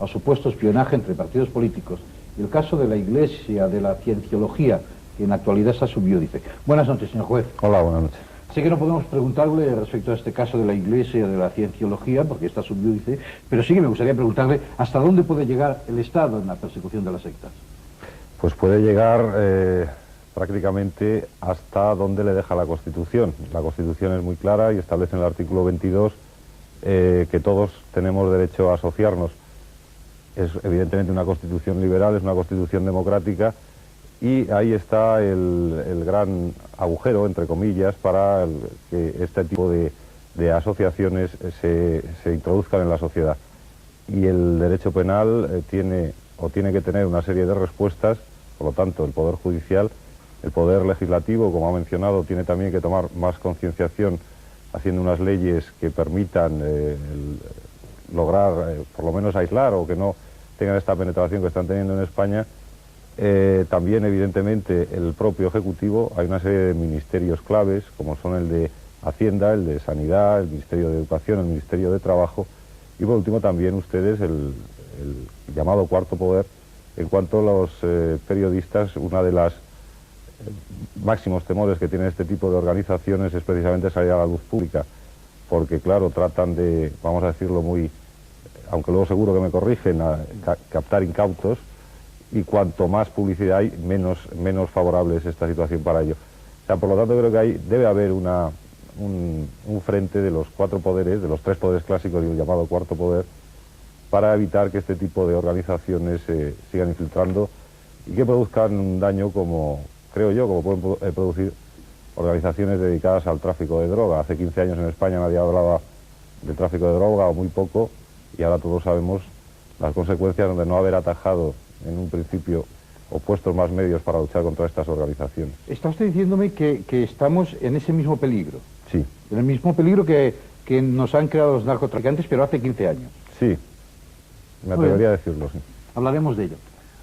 a supuesto espionaje entre partidos políticos y el caso de la Iglesia, de la Cienciología, que en la actualidad está subiúdice. Buenas noches, señor juez. Hola, buenas noches. Sé que no podemos preguntarle respecto a este caso de la Iglesia, de la Cienciología, porque está subiúdice, pero sí que me gustaría preguntarle hasta dónde puede llegar el Estado en la persecución de las sectas. Pues puede llegar prácticamente hasta donde le deja la Constitución. La Constitución es muy clara y establece en el artículo 22 que todos tenemos derecho a asociarnos. Es evidentemente una Constitución liberal, es una Constitución democrática, y ahí está el gran agujero, entre comillas, para que este tipo de asociaciones se introduzcan en la sociedad. Y el derecho penal tiene que tener una serie de respuestas. Por lo tanto, el Poder Judicial, el Poder Legislativo, como ha mencionado, tiene también que tomar más concienciación haciendo unas leyes que permitan lograr, por lo menos aislar, o que no tengan esta penetración que están teniendo en España. También, evidentemente, el propio Ejecutivo, hay una serie de ministerios claves, como son el de Hacienda, el de Sanidad, el Ministerio de Educación, el Ministerio de Trabajo, y por último también ustedes, el llamado cuarto poder. En cuanto a los periodistas, una de las máximos temores que tienen este tipo de organizaciones es precisamente salir a la luz pública, porque claro, tratan de, vamos a decirlo muy, aunque luego seguro que me corrigen, captar incautos, y cuanto más publicidad hay, menos favorable es esta situación para ello. O sea, por lo tanto, creo que debe haber un frente de los cuatro poderes, de los tres poderes clásicos y el llamado cuarto poder, para evitar que este tipo de organizaciones se sigan infiltrando y que produzcan un daño como, creo yo, como pueden producir organizaciones dedicadas al tráfico de droga. Hace 15 años en España nadie hablaba de tráfico de droga, o muy poco, y ahora todos sabemos las consecuencias de no haber atajado en un principio o puesto más medios para luchar contra estas organizaciones. Está usted diciéndome que estamos en ese mismo peligro. Sí. En el mismo peligro que nos han creado los narcotraficantes, pero hace 15 años. Sí, me atrevería a decirlo, sí. Hablaremos de ello.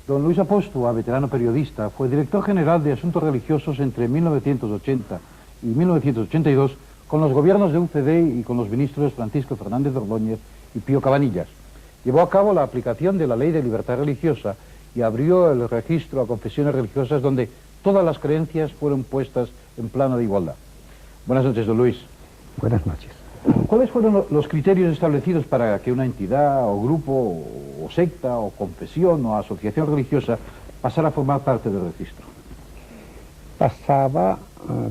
Don Luis Apóstol, veterano periodista, fue director general de Asuntos Religiosos entre 1980 y 1982 con los gobiernos de UCD y con los ministros Francisco Fernández de Ordóñez y Pío Cabanillas. Llevó a cabo la aplicación de la Ley de Libertad Religiosa y abrió el registro a confesiones religiosas donde todas las creencias fueron puestas en plano de igualdad. Buenas noches, don Luis. Buenas noches. ¿Cuáles fueron los criterios establecidos para que una entidad o grupo o secta o confesión o asociación religiosa pasara a formar parte del registro? Pasaba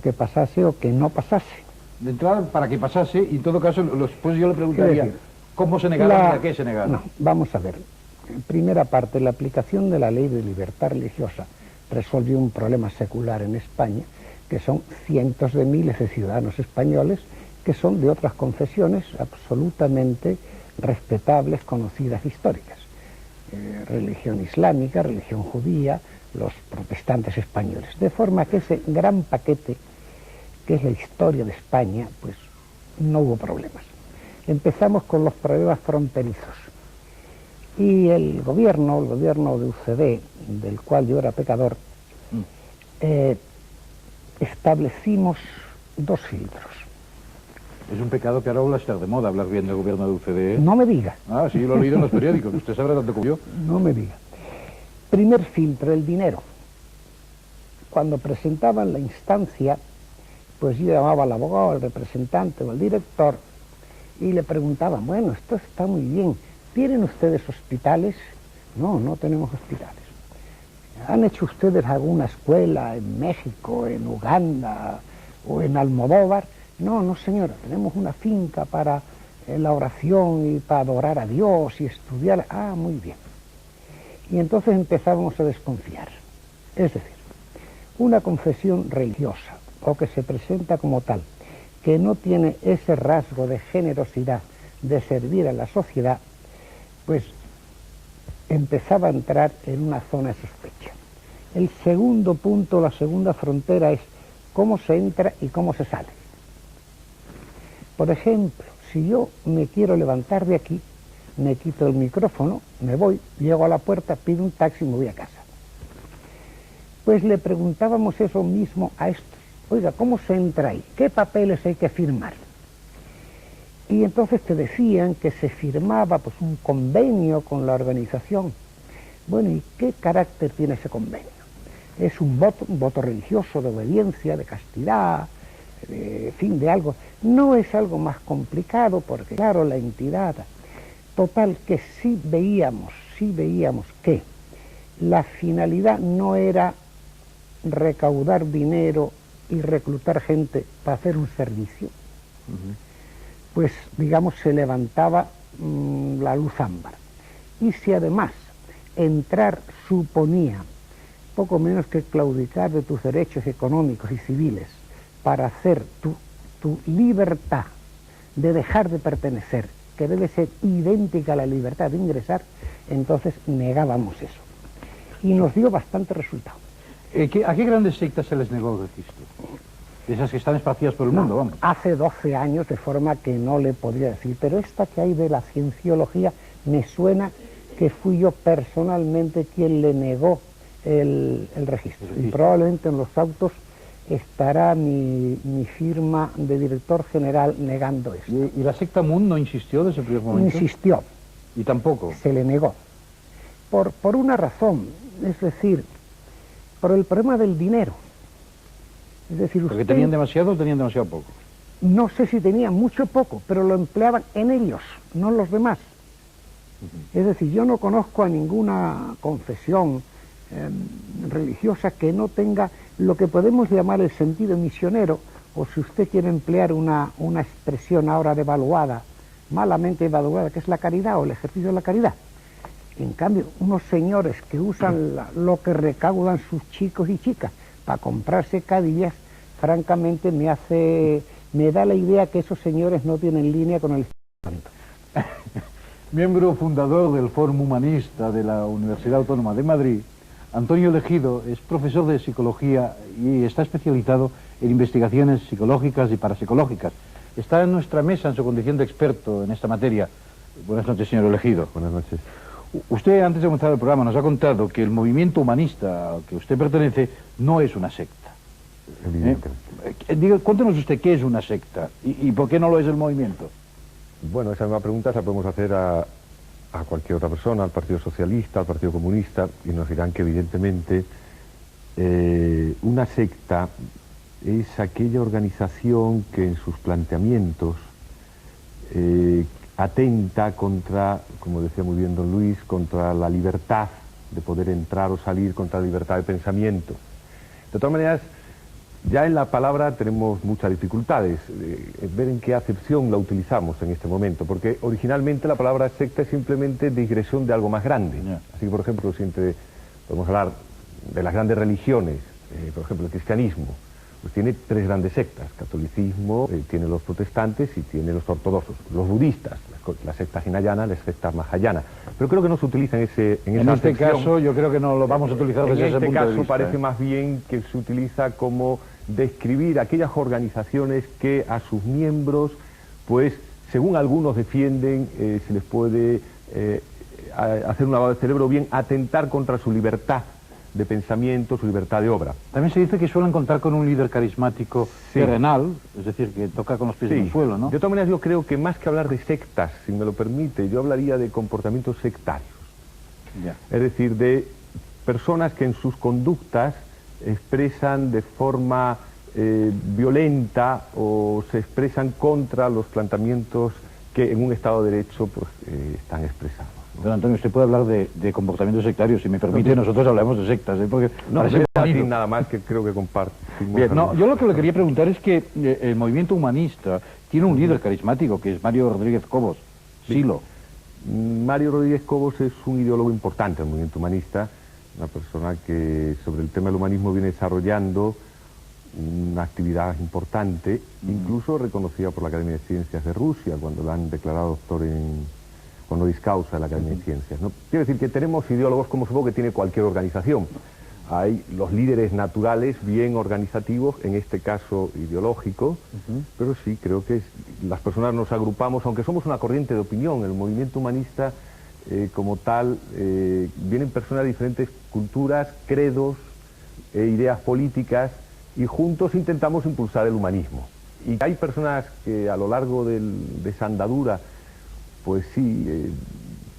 que pasase o que no pasase. De entrada, para que pasase, y en todo caso, pues yo le preguntaría, ¿cómo se negaron y a qué se negaron? No, vamos a ver. En primera parte, la aplicación de la Ley de Libertad Religiosa resolvió un problema secular en España, que son cientos de miles de ciudadanos españoles que son de otras confesiones absolutamente respetables, conocidas, históricas. Religión islámica, religión judía, los protestantes españoles. De forma que ese gran paquete, que es la historia de España, pues no hubo problemas. Empezamos con los problemas fronterizos. Y el gobierno de UCD, del cual yo era pecador, establecimos dos filtros. Es un pecado que ahora vuelve a estar de moda hablar bien del gobierno de UCD, ¿eh? No me diga. Ah, sí, yo lo he leído en los periódicos, usted sabrá tanto como yo. No me diga. Primer filtro, el dinero. Cuando presentaban la instancia, pues yo llamaba al abogado, al representante o al director y le preguntaban, bueno, esto está muy bien, ¿tienen ustedes hospitales? No, no tenemos hospitales. ¿Han hecho ustedes alguna escuela en México, en Uganda o en Almodóvar? No, no señora, tenemos una finca para la oración y para adorar a Dios y estudiar. Ah, muy bien. Y entonces empezábamos a desconfiar. Es decir, una confesión religiosa o que se presenta como tal, que no tiene ese rasgo de generosidad, de servir a la sociedad, pues empezaba a entrar en una zona de sospecha. El segundo punto, la segunda frontera es cómo se entra y cómo se sale. Por ejemplo, si yo me quiero levantar de aquí, me quito el micrófono, me voy, llego a la puerta, pido un taxi y me voy a casa. Pues le preguntábamos eso mismo a estos. Oiga, ¿cómo se entra ahí? ¿Qué papeles hay que firmar? Y entonces te decían que se firmaba pues un convenio con la organización. Bueno, ¿y qué carácter tiene ese convenio? Es un voto religioso de obediencia, de castidad, de fin, de algo. No es algo más complicado porque, claro, la entidad, total, que sí veíamos que la finalidad no era recaudar dinero y reclutar gente para hacer un servicio, pues, digamos, se levantaba la luz ámbar. Y si además entrar suponía poco menos que claudicar de tus derechos económicos y civiles para hacer tu libertad de dejar de pertenecer, que debe ser idéntica a la libertad de ingresar, entonces negábamos eso. Y nos dio bastante resultado. ¿A qué grandes sectas se les negó el registro? De esas que están esparcidas por el mundo, vamos. Hace 12 años, de forma que no le podría decir, pero esta que hay de la cienciología me suena que fui yo personalmente quien le negó el registro. Y probablemente en los autos estará mi firma de director general negando esto. ¿Y la secta Mun no insistió desde el primer momento? Insistió. ¿Y tampoco? Se le negó. Por una razón, es decir, por el problema del dinero. Es decir, ¿Porque tenían demasiado o tenían demasiado poco? No sé si tenían mucho o poco, pero lo empleaban en ellos, no en los demás. Es decir, yo no conozco a ninguna confesión religiosa que no tenga lo que podemos llamar el sentido misionero, o si usted quiere emplear una expresión ahora devaluada, malamente evaluada, que es la caridad o el ejercicio de la caridad. En cambio, unos señores que usan lo que recaudan sus chicos y chicas para comprarse cadillas, francamente me da la idea que esos señores no tienen línea con el Santo. Miembro fundador del Fórum Humanista de la Universidad Autónoma de Madrid, Antonio Elegido es profesor de psicología y está especializado en investigaciones psicológicas y parapsicológicas. Está en nuestra mesa en su condición de experto en esta materia. Buenas noches, señor Elegido. Buenas noches. Usted, antes de comenzar el programa, nos ha contado que el movimiento humanista al que usted pertenece no es una secta. Evidentemente. Cuéntenos usted qué es una secta y por qué no lo es el movimiento. Bueno, esa misma pregunta se la podemos hacer a cualquier otra persona, al Partido Socialista, al Partido Comunista, y nos dirán que evidentemente una secta es aquella organización que en sus planteamientos atenta contra, como decía muy bien don Luis, contra la libertad de poder entrar o salir, contra la libertad de pensamiento. De todas maneras, ya en la palabra tenemos muchas dificultades, ver en qué acepción la utilizamos en este momento, porque originalmente la palabra secta es simplemente digresión de algo más grande. Así que, por ejemplo, si podemos hablar de las grandes religiones, por ejemplo, el cristianismo, pues tiene tres grandes sectas: catolicismo, tiene los protestantes y tiene los ortodoxos, los budistas, la secta hinayana, la secta mahayana. Pero creo que no se utiliza en esa este acepción. caso yo creo que no lo vamos a utilizar desde ese punto de vista. En este caso parece más bien que se utiliza como describir aquellas organizaciones que a sus miembros, pues, según algunos defienden, se les puede hacer un lavado de cerebro, bien atentar contra su libertad de pensamiento, su libertad de obra. También se dice que suelen contar con un líder carismático terrenal, es decir, que toca con los pies en el suelo, ¿no? De todas maneras, yo creo que más que hablar de sectas, si me lo permite, yo hablaría de comportamientos sectarios. Ya. Es decir, de personas que en sus conductas expresan de forma violenta o se expresan contra los planteamientos que en un Estado de Derecho pues, están expresados. Don Antonio, usted puede hablar de comportamientos sectarios, si me permite, nosotros hablamos de sectas, porque no es así nada más que creo que compartimos. Bien, no, yo lo que le quería preguntar es que el movimiento humanista tiene un líder carismático, que es Mario Rodríguez Cobos, Silo. Mario Rodríguez Cobos es un ideólogo importante del movimiento humanista, una persona que sobre el tema del humanismo viene desarrollando una actividad importante, incluso reconocida por la Academia de Ciencias de Rusia, cuando la han declarado doctor honoris causa de la Academia de Ciencias, ¿no? Quiero decir que tenemos ideólogos como supongo que tiene cualquier organización. Hay los líderes naturales, bien organizativos, en este caso ideológicos, pero sí, creo que las personas nos agrupamos, aunque somos una corriente de opinión, el movimiento humanista como tal, vienen personas de diferentes culturas, credos, ideas políticas, y juntos intentamos impulsar el humanismo. Y hay personas que a lo largo de esa andadura, pues sí,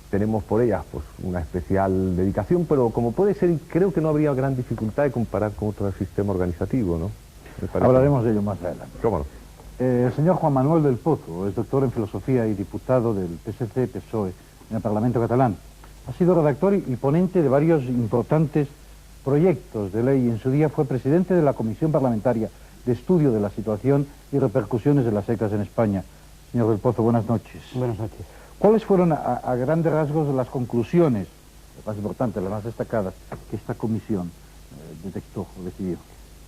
tenemos por ellas pues una especial dedicación, pero como puede ser, creo que no habría gran dificultad de comparar con otro sistema organizativo, ¿no? Hablaremos de ello más adelante. ¿Cómo no? El señor Juan Manuel del Pozo es doctor en filosofía y diputado del PSC-PSOE en el Parlamento catalán. Ha sido redactor y ponente de varios importantes proyectos de ley. En su día fue presidente de la Comisión Parlamentaria de Estudio de la Situación y Repercusiones de las sectas en España. Señor del Pozo, buenas noches. Buenas noches. ¿Cuáles fueron a grandes rasgos las conclusiones, las más importantes, las más destacadas, que esta comisión detectó o decidió?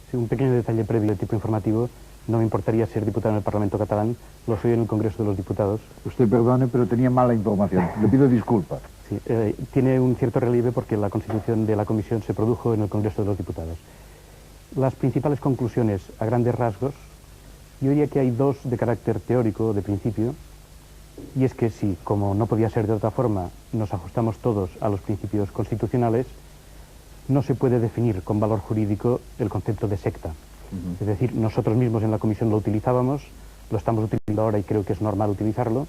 Sí, un pequeño detalle previo de tipo informativo. No me importaría ser diputado en el Parlamento catalán, lo soy en el Congreso de los Diputados. Usted perdone, pero tenía mala información. Le pido disculpas. Sí, tiene un cierto relieve porque la constitución de la comisión se produjo en el Congreso de los Diputados. Las principales conclusiones, a grandes rasgos, yo diría que hay dos de carácter teórico, de principio, y es que si, como no podía ser de otra forma, nos ajustamos todos a los principios constitucionales, no se puede definir con valor jurídico el concepto de secta. Es decir, nosotros mismos en la comisión lo utilizábamos, lo estamos utilizando ahora y creo que es normal utilizarlo.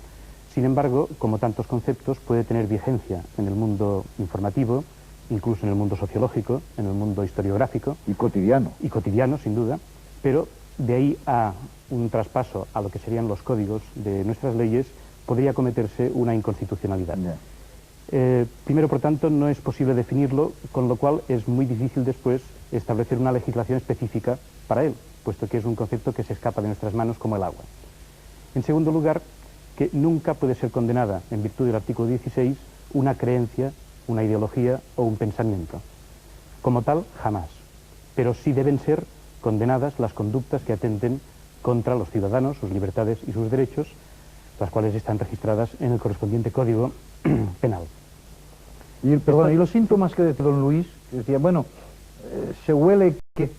Sin embargo, como tantos conceptos, puede tener vigencia en el mundo informativo, incluso en el mundo sociológico, en el mundo historiográfico. Y cotidiano. Y cotidiano, sin duda, pero de ahí a un traspaso a lo que serían los códigos de nuestras leyes, podría cometerse una inconstitucionalidad. Primero, por tanto, no es posible definirlo, con lo cual es muy difícil después establecer una legislación específica para él, puesto que es un concepto que se escapa de nuestras manos como el agua. En segundo lugar, que nunca puede ser condenada, en virtud del artículo 16, una creencia, una ideología o un pensamiento. Como tal, jamás. Pero sí deben ser condenadas las conductas que atenten contra los ciudadanos, sus libertades y sus derechos, las cuales están registradas en el correspondiente código penal. Y, perdón, ¿y los síntomas que decía don Luis? Que decía, bueno, se huele que...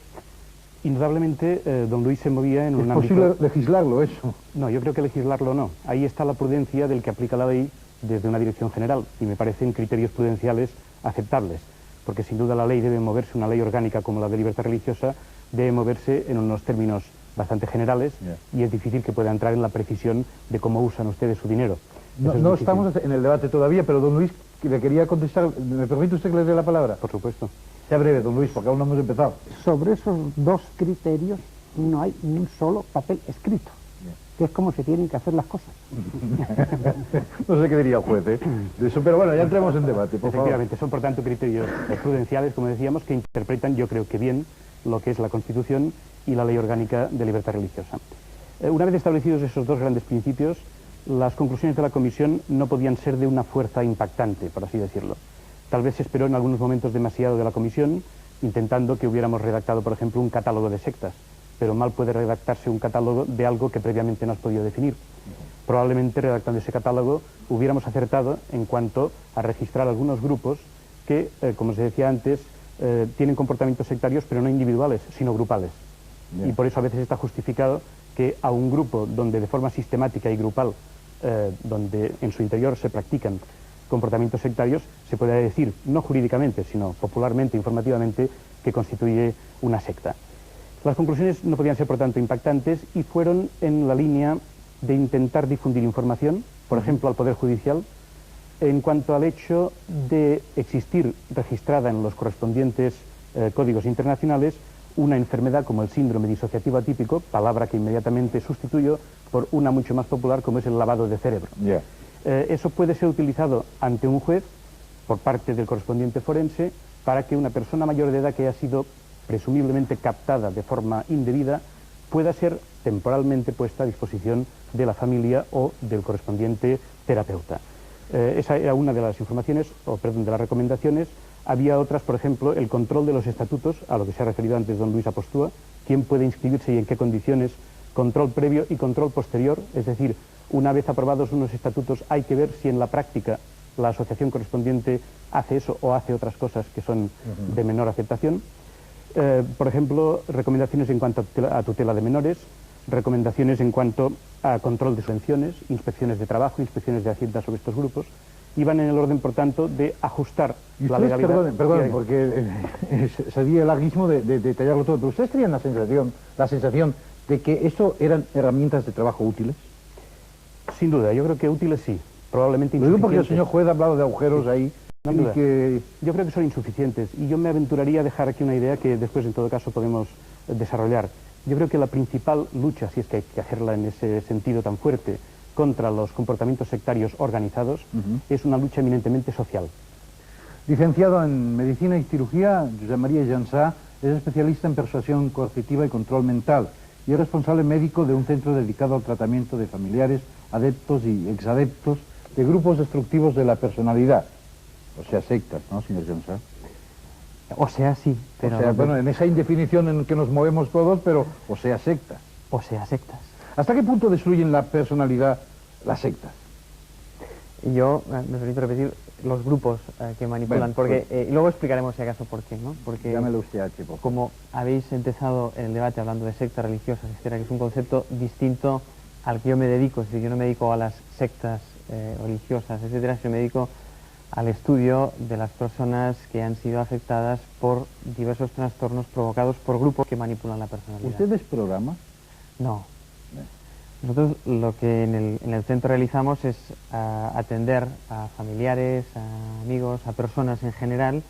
Indudablemente, don Luis se movía en un ámbito... ¿Es posible legislarlo eso? No, yo creo que legislarlo no. Ahí está la prudencia del que aplica la ley desde una dirección general, y me parecen criterios prudenciales aceptables, porque sin duda la ley debe moverse, una ley orgánica como la de libertad religiosa, debe moverse en unos términos bastante generales, y es difícil que pueda entrar en la precisión de cómo usan ustedes su dinero. No estamos en el debate todavía, pero don Luis, le quería contestar. ¿Me permite usted que le dé la palabra? Por supuesto. Sea breve, don Luis, porque aún no hemos empezado. Sobre esos dos criterios no hay ni un solo papel escrito, que es como se tienen que hacer las cosas. No sé qué diría el juez, de eso, pero bueno, ya entremos en debate, por Efectivamente, son por tanto criterios prudenciales, como decíamos, que interpretan, yo creo que bien, lo que es la Constitución y la Ley Orgánica de Libertad Religiosa. Una vez establecidos esos dos grandes principios, las conclusiones de la Comisión no podían ser de una fuerza impactante, por así decirlo. Tal vez se esperó en algunos momentos demasiado de la Comisión, intentando que hubiéramos redactado, por ejemplo, un catálogo de sectas, pero mal puede redactarse un catálogo de algo que previamente no has podido definir. Probablemente, redactando ese catálogo, hubiéramos acertado en cuanto a registrar algunos grupos que, como se decía antes, tienen comportamientos sectarios, pero no individuales, sino grupales. Y por eso a veces está justificado que a un grupo donde de forma sistemática y grupal, donde en su interior se practican comportamientos sectarios, se puede decir, no jurídicamente, sino popularmente, informativamente, que constituye una secta. Las conclusiones no podían ser, por tanto, impactantes y fueron en la línea de intentar difundir información, por ejemplo, al Poder Judicial, en cuanto al hecho de existir registrada en los correspondientes códigos internacionales una enfermedad como el síndrome disociativo atípico, palabra que inmediatamente sustituyó por una mucho más popular como es el lavado de cerebro. Eso puede ser utilizado ante un juez por parte del correspondiente forense para que una persona mayor de edad que haya sido presumiblemente captada de forma indebida pueda ser temporalmente puesta a disposición de la familia o del correspondiente terapeuta. Esa era una de las informaciones, de las recomendaciones. Había otras, por ejemplo, el control de los estatutos, a lo que se ha referido antes don Luis Apostúa, quién puede inscribirse y en qué condiciones, control previo y control posterior, es decir, una vez aprobados unos estatutos hay que ver si en la práctica la asociación correspondiente hace eso o hace otras cosas que son de menor aceptación. Por ejemplo, recomendaciones en cuanto a tutela de menores, recomendaciones en cuanto a control de subvenciones, inspecciones de trabajo, inspecciones de Hacienda sobre estos grupos, iban en el orden, por tanto, de ajustar la legalidad. Perdón, porque sería el larguismo de detallarlo todo, pero ustedes tenían la sensación de que eso eran herramientas de trabajo útiles? Sin duda, yo creo que útiles sí, probablemente Lo digo porque el insuficientes. señor juez ha hablado de agujeros ahí, Sin y duda. que... Yo creo que son insuficientes y yo me aventuraría a dejar aquí una idea que después en todo caso podemos desarrollar. Yo creo que la principal lucha, si es que hay que hacerla en ese sentido tan fuerte, contra los comportamientos sectarios organizados, es una lucha eminentemente social. Licenciado en Medicina y Cirugía, Josep María Jansá es especialista en persuasión coercitiva y control mental y es responsable médico de un centro dedicado al tratamiento de familiares, adeptos y exadeptos de grupos destructivos de la personalidad. O sea, sectas, ¿no, señor Jansá? O sea, sí, pero... O sea, bueno, en esa indefinición en que nos movemos todos, pero o sea, sectas. O sea, sectas. ¿Hasta qué punto destruyen la personalidad las sectas? Yo me permito repetir los grupos que manipulan, Bueno, porque y luego explicaremos si acaso por qué, ¿no? Porque Llámelo usted H, por favor. como habéis empezado el debate hablando de sectas religiosas, etcétera, que es un concepto distinto al que yo me dedico, es decir, yo no me dedico a las sectas religiosas, etcétera, yo me dedico al estudio de las personas que han sido afectadas por diversos trastornos provocados por grupos que manipulan la personalidad. ¿Ustedes programan? No. Nosotros lo que en el centro realizamos es atender a familiares, a amigos, a personas en general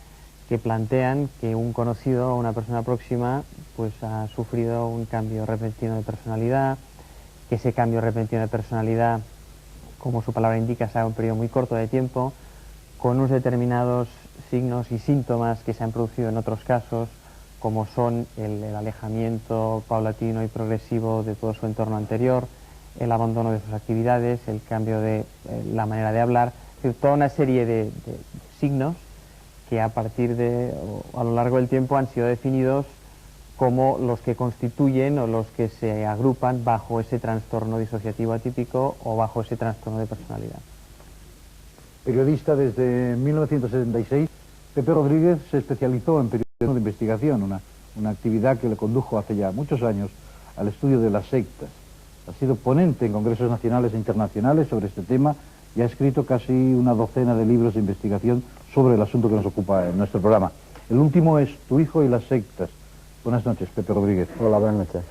que plantean que un conocido o una persona próxima pues ha sufrido un cambio repentino de personalidad, que ese cambio repentino de personalidad, como su palabra indica, sea un periodo muy corto de tiempo, con unos determinados signos y síntomas que se han producido en otros casos, como son el alejamiento paulatino y progresivo de todo su entorno anterior, el abandono de sus actividades, el cambio de la manera de hablar, es decir, toda una serie de signos que a partir de, o a lo largo del tiempo han sido definidos como los que constituyen o los que se agrupan bajo ese trastorno disociativo atípico o bajo ese trastorno de personalidad. Periodista desde 1976, Pepe Rodríguez se especializó en periodismo de investigación, una actividad que le condujo hace ya muchos años al estudio de las sectas. Ha sido ponente en congresos nacionales e internacionales sobre este tema y ha escrito casi una docena de libros de investigación sobre el asunto que nos ocupa en nuestro programa. El último es Tu hijo y las sectas. Buenas noches, Pepe Rodríguez. Hola, buenas noches.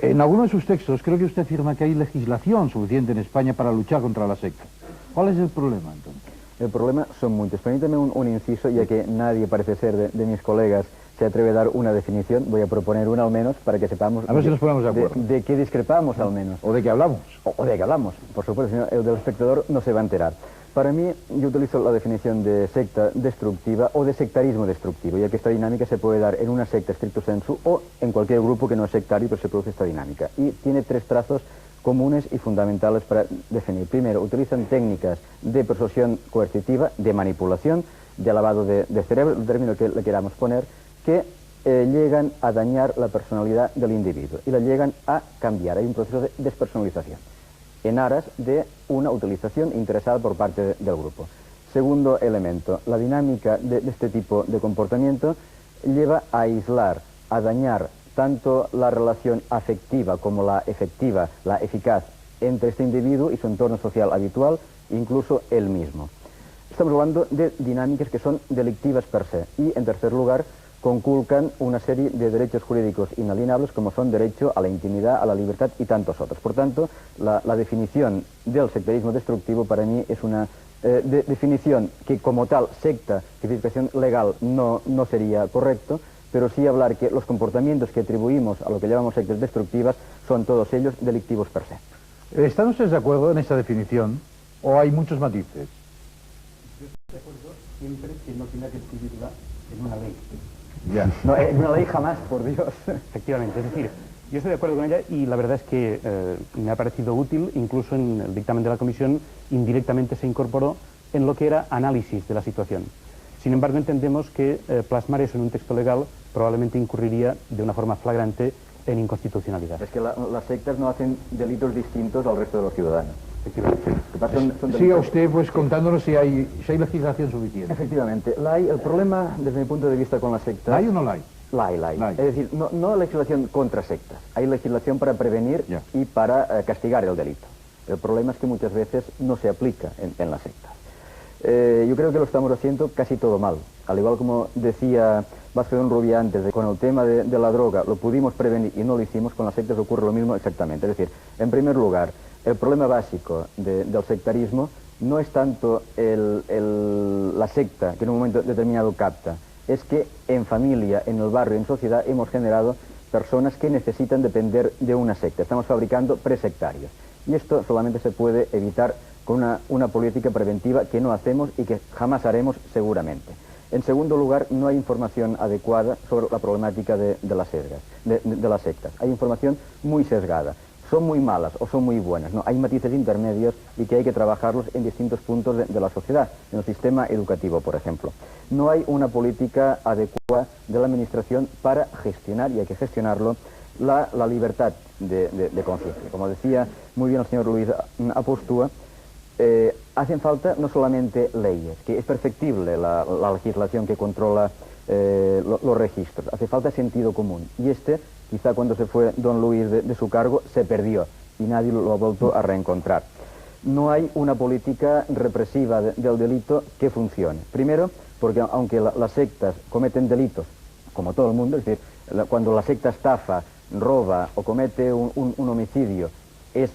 En alguno de sus textos creo que usted afirma que hay legislación suficiente en España para luchar contra las sectas. ¿Cuál es el problema, entonces? El problema son muchos. Permíteme un inciso, ya que nadie parece ser de mis colegas se atreve a dar una definición. Voy a proponer una al menos para que sepamos A ver si nos ponemos de acuerdo. de qué discrepamos al menos. ¿O de qué hablamos? O de qué hablamos, por supuesto, si no, el del espectador no se va a enterar. Para mí, yo utilizo la definición de secta destructiva o de sectarismo destructivo, ya que esta dinámica se puede dar en una secta stricto sensu o en cualquier grupo que no es sectario, pero se produce esta dinámica. Y tiene tres trazos comunes y fundamentales para definir. Primero, utilizan técnicas de persuasión coercitiva, de manipulación, de lavado de cerebro, el término que le queramos poner, que llegan a dañar la personalidad del individuo y la llegan a cambiar. Hay un proceso de despersonalización en aras de una utilización interesada por parte del grupo. Segundo elemento, la dinámica de este tipo de comportamiento lleva a aislar, a dañar tanto la relación afectiva como la efectiva, la eficaz entre este individuo y su entorno social habitual, incluso él mismo. Estamos hablando de dinámicas que son delictivas per se y, en tercer lugar, conculcan una serie de derechos jurídicos inalienables como son derecho a la intimidad, a la libertad y tantos otros. Por tanto, la definición del sectarismo destructivo para mí es una definición que como tal, secta, tipificación legal no sería correcto, pero sí hablar que los comportamientos que atribuimos a lo que llamamos sectas destructivas son todos ellos delictivos per se. ¿Están ustedes de acuerdo en esta definición o hay muchos matices? Yo estoy de acuerdo siempre que no tenga que escribirla en una ley. Ya. No, en una ley jamás, por Dios. Efectivamente, es decir, yo estoy de acuerdo con ella y la verdad es que me ha parecido útil, incluso en el dictamen de la comisión, indirectamente se incorporó en lo que era análisis de la situación. Sin embargo, entendemos que plasmar eso en un texto legal probablemente incurriría de una forma flagrante en inconstitucionalidad. Es que las sectas no hacen delitos distintos al resto de los ciudadanos. Efectivamente. Son Siga delitos. usted pues contándonos si hay legislación suficiente. Efectivamente, el problema desde mi punto de vista con las sectas... ¿La hay o no la hay? La hay. La hay. Es decir, no legislación contra sectas, hay legislación para prevenir Ya. y para castigar el delito. El problema es que muchas veces no se aplica en las sectas. Yo creo que lo estamos haciendo casi todo mal. Al igual como decía Vázquez Donrubia antes, con el tema de la droga lo pudimos prevenir y no lo hicimos, con las sectas ocurre lo mismo exactamente. Es decir, en primer lugar, el problema básico del sectarismo no es tanto la secta que en un momento determinado capta, es que en familia, en el barrio, en sociedad hemos generado personas que necesitan depender de una secta. Estamos fabricando presectarios. Y esto solamente se puede evitar con una política preventiva que no hacemos y que jamás haremos seguramente. En segundo lugar, no hay información adecuada sobre la problemática de las sectas. Hay información muy sesgada. Son muy malas o son muy buenas. No, hay matices intermedios y que hay que trabajarlos en distintos puntos de la sociedad, en el sistema educativo, por ejemplo. No hay una política adecuada de la administración para gestionar, y hay que gestionarlo, la libertad de conciencia. Como decía muy bien el señor Luis Apostúa, hacen falta no solamente leyes, que es perfectible la legislación que controla los registros, hace falta sentido común. Y quizá cuando se fue don Luis de su cargo, se perdió y nadie lo ha vuelto a reencontrar. No hay una política represiva del delito que funcione. Primero, porque aunque las sectas cometen delitos, como todo el mundo, es decir, cuando la secta estafa, roba o comete un homicidio, es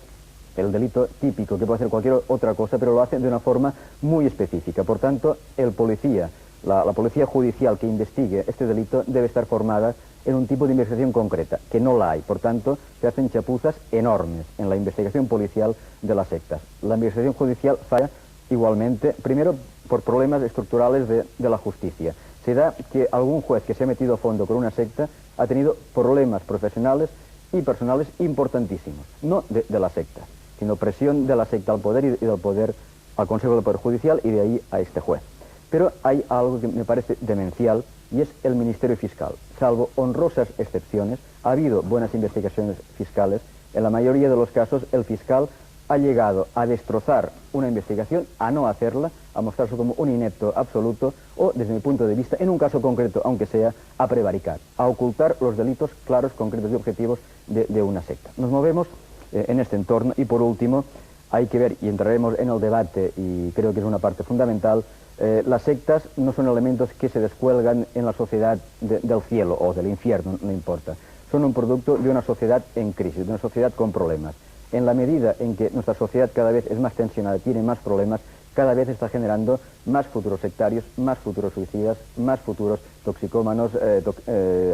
el delito típico que puede hacer cualquier otra cosa, pero lo hace de una forma muy específica. Por tanto, el policía, la policía judicial que investigue este delito debe estar formada en un tipo de investigación concreta, que no la hay. Por tanto, se hacen chapuzas enormes en la investigación policial de las sectas. La investigación judicial falla igualmente, primero por problemas estructurales de la justicia. Se da que algún juez que se ha metido a fondo con una secta ha tenido problemas profesionales y personales importantísimos, no de la secta, sino presión de la secta al poder y del poder al Consejo del Poder Judicial y de ahí a este juez. Pero hay algo que me parece demencial y es el Ministerio Fiscal. Salvo honrosas excepciones, ha habido buenas investigaciones fiscales. En la mayoría de los casos el fiscal ha llegado a destrozar una investigación, a no hacerla, a mostrarse como un inepto absoluto o, desde mi punto de vista, en un caso concreto, aunque sea, a prevaricar, a ocultar los delitos claros, concretos y objetivos de una secta. Nos movemos en este entorno y, por último, hay que ver, y entraremos en el debate, y creo que es una parte fundamental, las sectas no son elementos que se descuelgan en la sociedad del cielo o del infierno, no importa. Son un producto de una sociedad en crisis, de una sociedad con problemas. En la medida en que nuestra sociedad cada vez es más tensionada, tiene más problemas, cada vez está generando más futuros sectarios, más futuros suicidas, más futuros toxicómanos,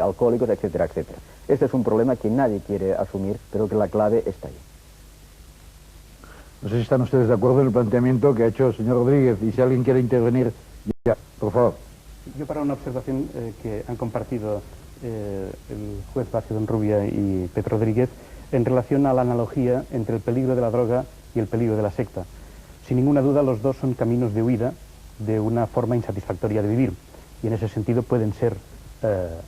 alcohólicos, etcétera, etcétera. Este es un problema que nadie quiere asumir, pero que la clave está ahí. No sé si están ustedes de acuerdo en el planteamiento que ha hecho el señor Rodríguez, y si alguien quiere intervenir, ya, por favor. Yo, para una observación que han compartido el juez Vázquez Donrubia y Pedro Rodríguez en relación a la analogía entre el peligro de la droga y el peligro de la secta. Sin ninguna duda, los dos son caminos de huida de una forma insatisfactoria de vivir, y en ese sentido pueden ser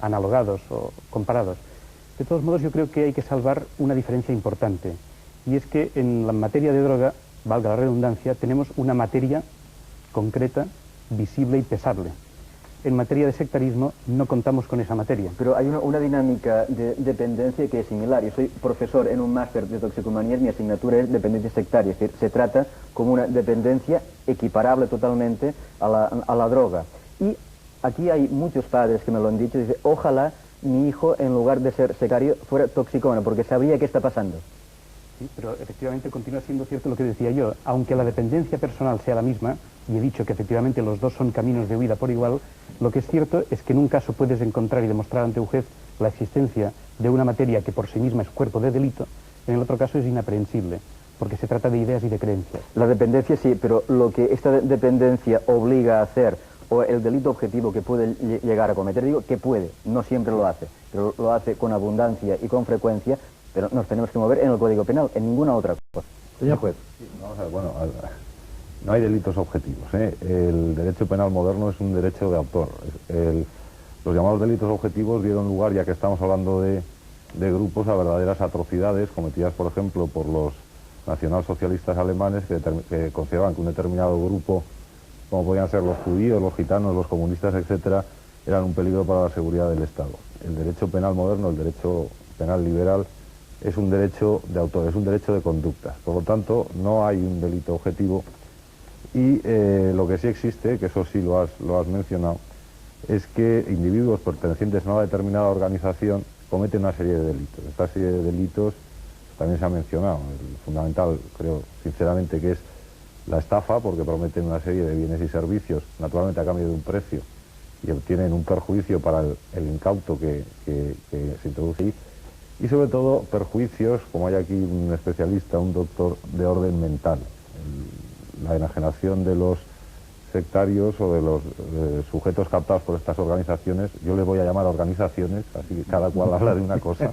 analogados o comparados. De todos modos, yo creo que hay que salvar una diferencia importante, y es que en la materia de droga, valga la redundancia, tenemos una materia concreta, visible y pesable. En materia de sectarismo no contamos con esa materia. Pero hay una dinámica de dependencia que es similar. Yo soy profesor en un máster de toxicomanías, mi asignatura es dependencia sectaria, es decir, se trata como una dependencia equiparable totalmente a la droga. Y aquí hay muchos padres que me lo han dicho, dicen, ojalá mi hijo, en lugar de ser sectario, fuera toxicómano, porque sabría qué está pasando. Sí, pero efectivamente continúa siendo cierto lo que decía yo. Aunque la dependencia personal sea la misma, y he dicho que efectivamente los dos son caminos de huida por igual, lo que es cierto es que en un caso puedes encontrar y demostrar ante un juez la existencia de una materia que por sí misma es cuerpo de delito, en el otro caso es inaprehensible, porque se trata de ideas y de creencias. La dependencia sí, pero lo que esta dependencia obliga a hacer, o el delito objetivo que puede llegar a cometer, digo que puede, no siempre lo hace, pero lo hace con abundancia y con frecuencia, pero nos tenemos que mover en el Código Penal, en ninguna otra cosa. Señor juez. Sí, vamos a ver, bueno, no hay delitos objetivos, ¿eh? El derecho penal moderno es un derecho de autor. Los llamados delitos objetivos dieron lugar, ya que estamos hablando de grupos, a verdaderas atrocidades cometidas, por ejemplo, por los nacionalsocialistas alemanes que consideraban que un determinado grupo, como podían ser los judíos, los gitanos, los comunistas, etcétera, eran un peligro para la seguridad del Estado. El derecho penal moderno, el derecho penal liberal, es un derecho de autor, es un derecho de conducta. Por lo tanto, no hay un delito objetivo y lo que sí existe, que eso sí lo has mencionado, es que individuos pertenecientes a una determinada organización cometen una serie de delitos. Esta serie de delitos también se ha mencionado. El fundamental, creo sinceramente, que es la estafa, porque prometen una serie de bienes y servicios, naturalmente a cambio de un precio, y obtienen un perjuicio para el incauto que se introduce ahí, y sobre todo perjuicios, como hay aquí un especialista, un doctor, de orden mental. La enajenación de los sectarios o de los sujetos captados por estas organizaciones, yo les voy a llamar organizaciones, así que cada cual habla de una cosa.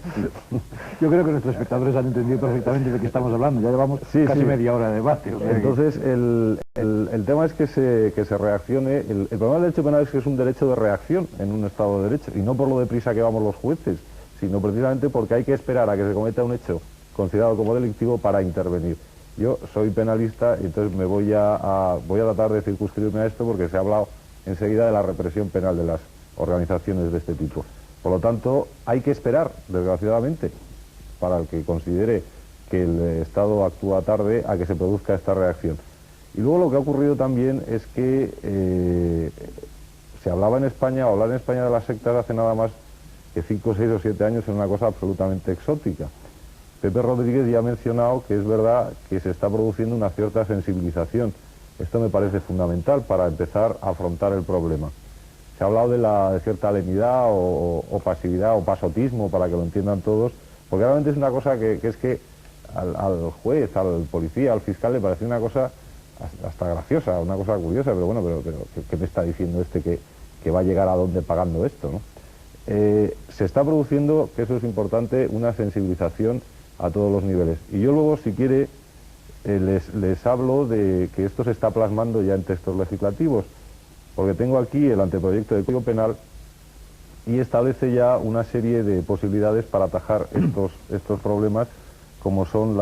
Yo creo que nuestros espectadores han entendido perfectamente de qué estamos hablando, ya llevamos casi media hora de debate. O sea entonces, el tema es que se reaccione. El problema del derecho penal es que es un derecho de reacción en un Estado de Derecho, y no por lo deprisa que vamos los jueces, sino precisamente porque hay que esperar a que se cometa un hecho considerado como delictivo para intervenir. Yo soy penalista y entonces me voy a tratar de circunscribirme a esto, porque se ha hablado enseguida de la represión penal de las organizaciones de este tipo. Por lo tanto, hay que esperar, desgraciadamente, para el que considere que el Estado actúa tarde, a que se produzca esta reacción. Y luego lo que ha ocurrido también es que se hablaba en España, o hablar en España de las sectas hace nada más que 5, 6 o 7 años era una cosa absolutamente exótica. Pepe Rodríguez ya ha mencionado que es verdad que se está produciendo una cierta sensibilización. Esto me parece fundamental para empezar a afrontar el problema. Se ha hablado de cierta lenidad o pasividad o pasotismo, para que lo entiendan todos, porque realmente es una cosa que es que al juez, al policía, al fiscal le parece una cosa hasta graciosa, una cosa curiosa, pero bueno, pero ¿qué me está diciendo este que va a llegar a dónde pagando esto, ¿no? Se está produciendo, que eso es importante, una sensibilización a todos los niveles. Y yo luego, si quiere, les hablo de que esto se está plasmando ya en textos legislativos, porque tengo aquí el anteproyecto de Código Penal y establece ya una serie de posibilidades para atajar estos problemas, como son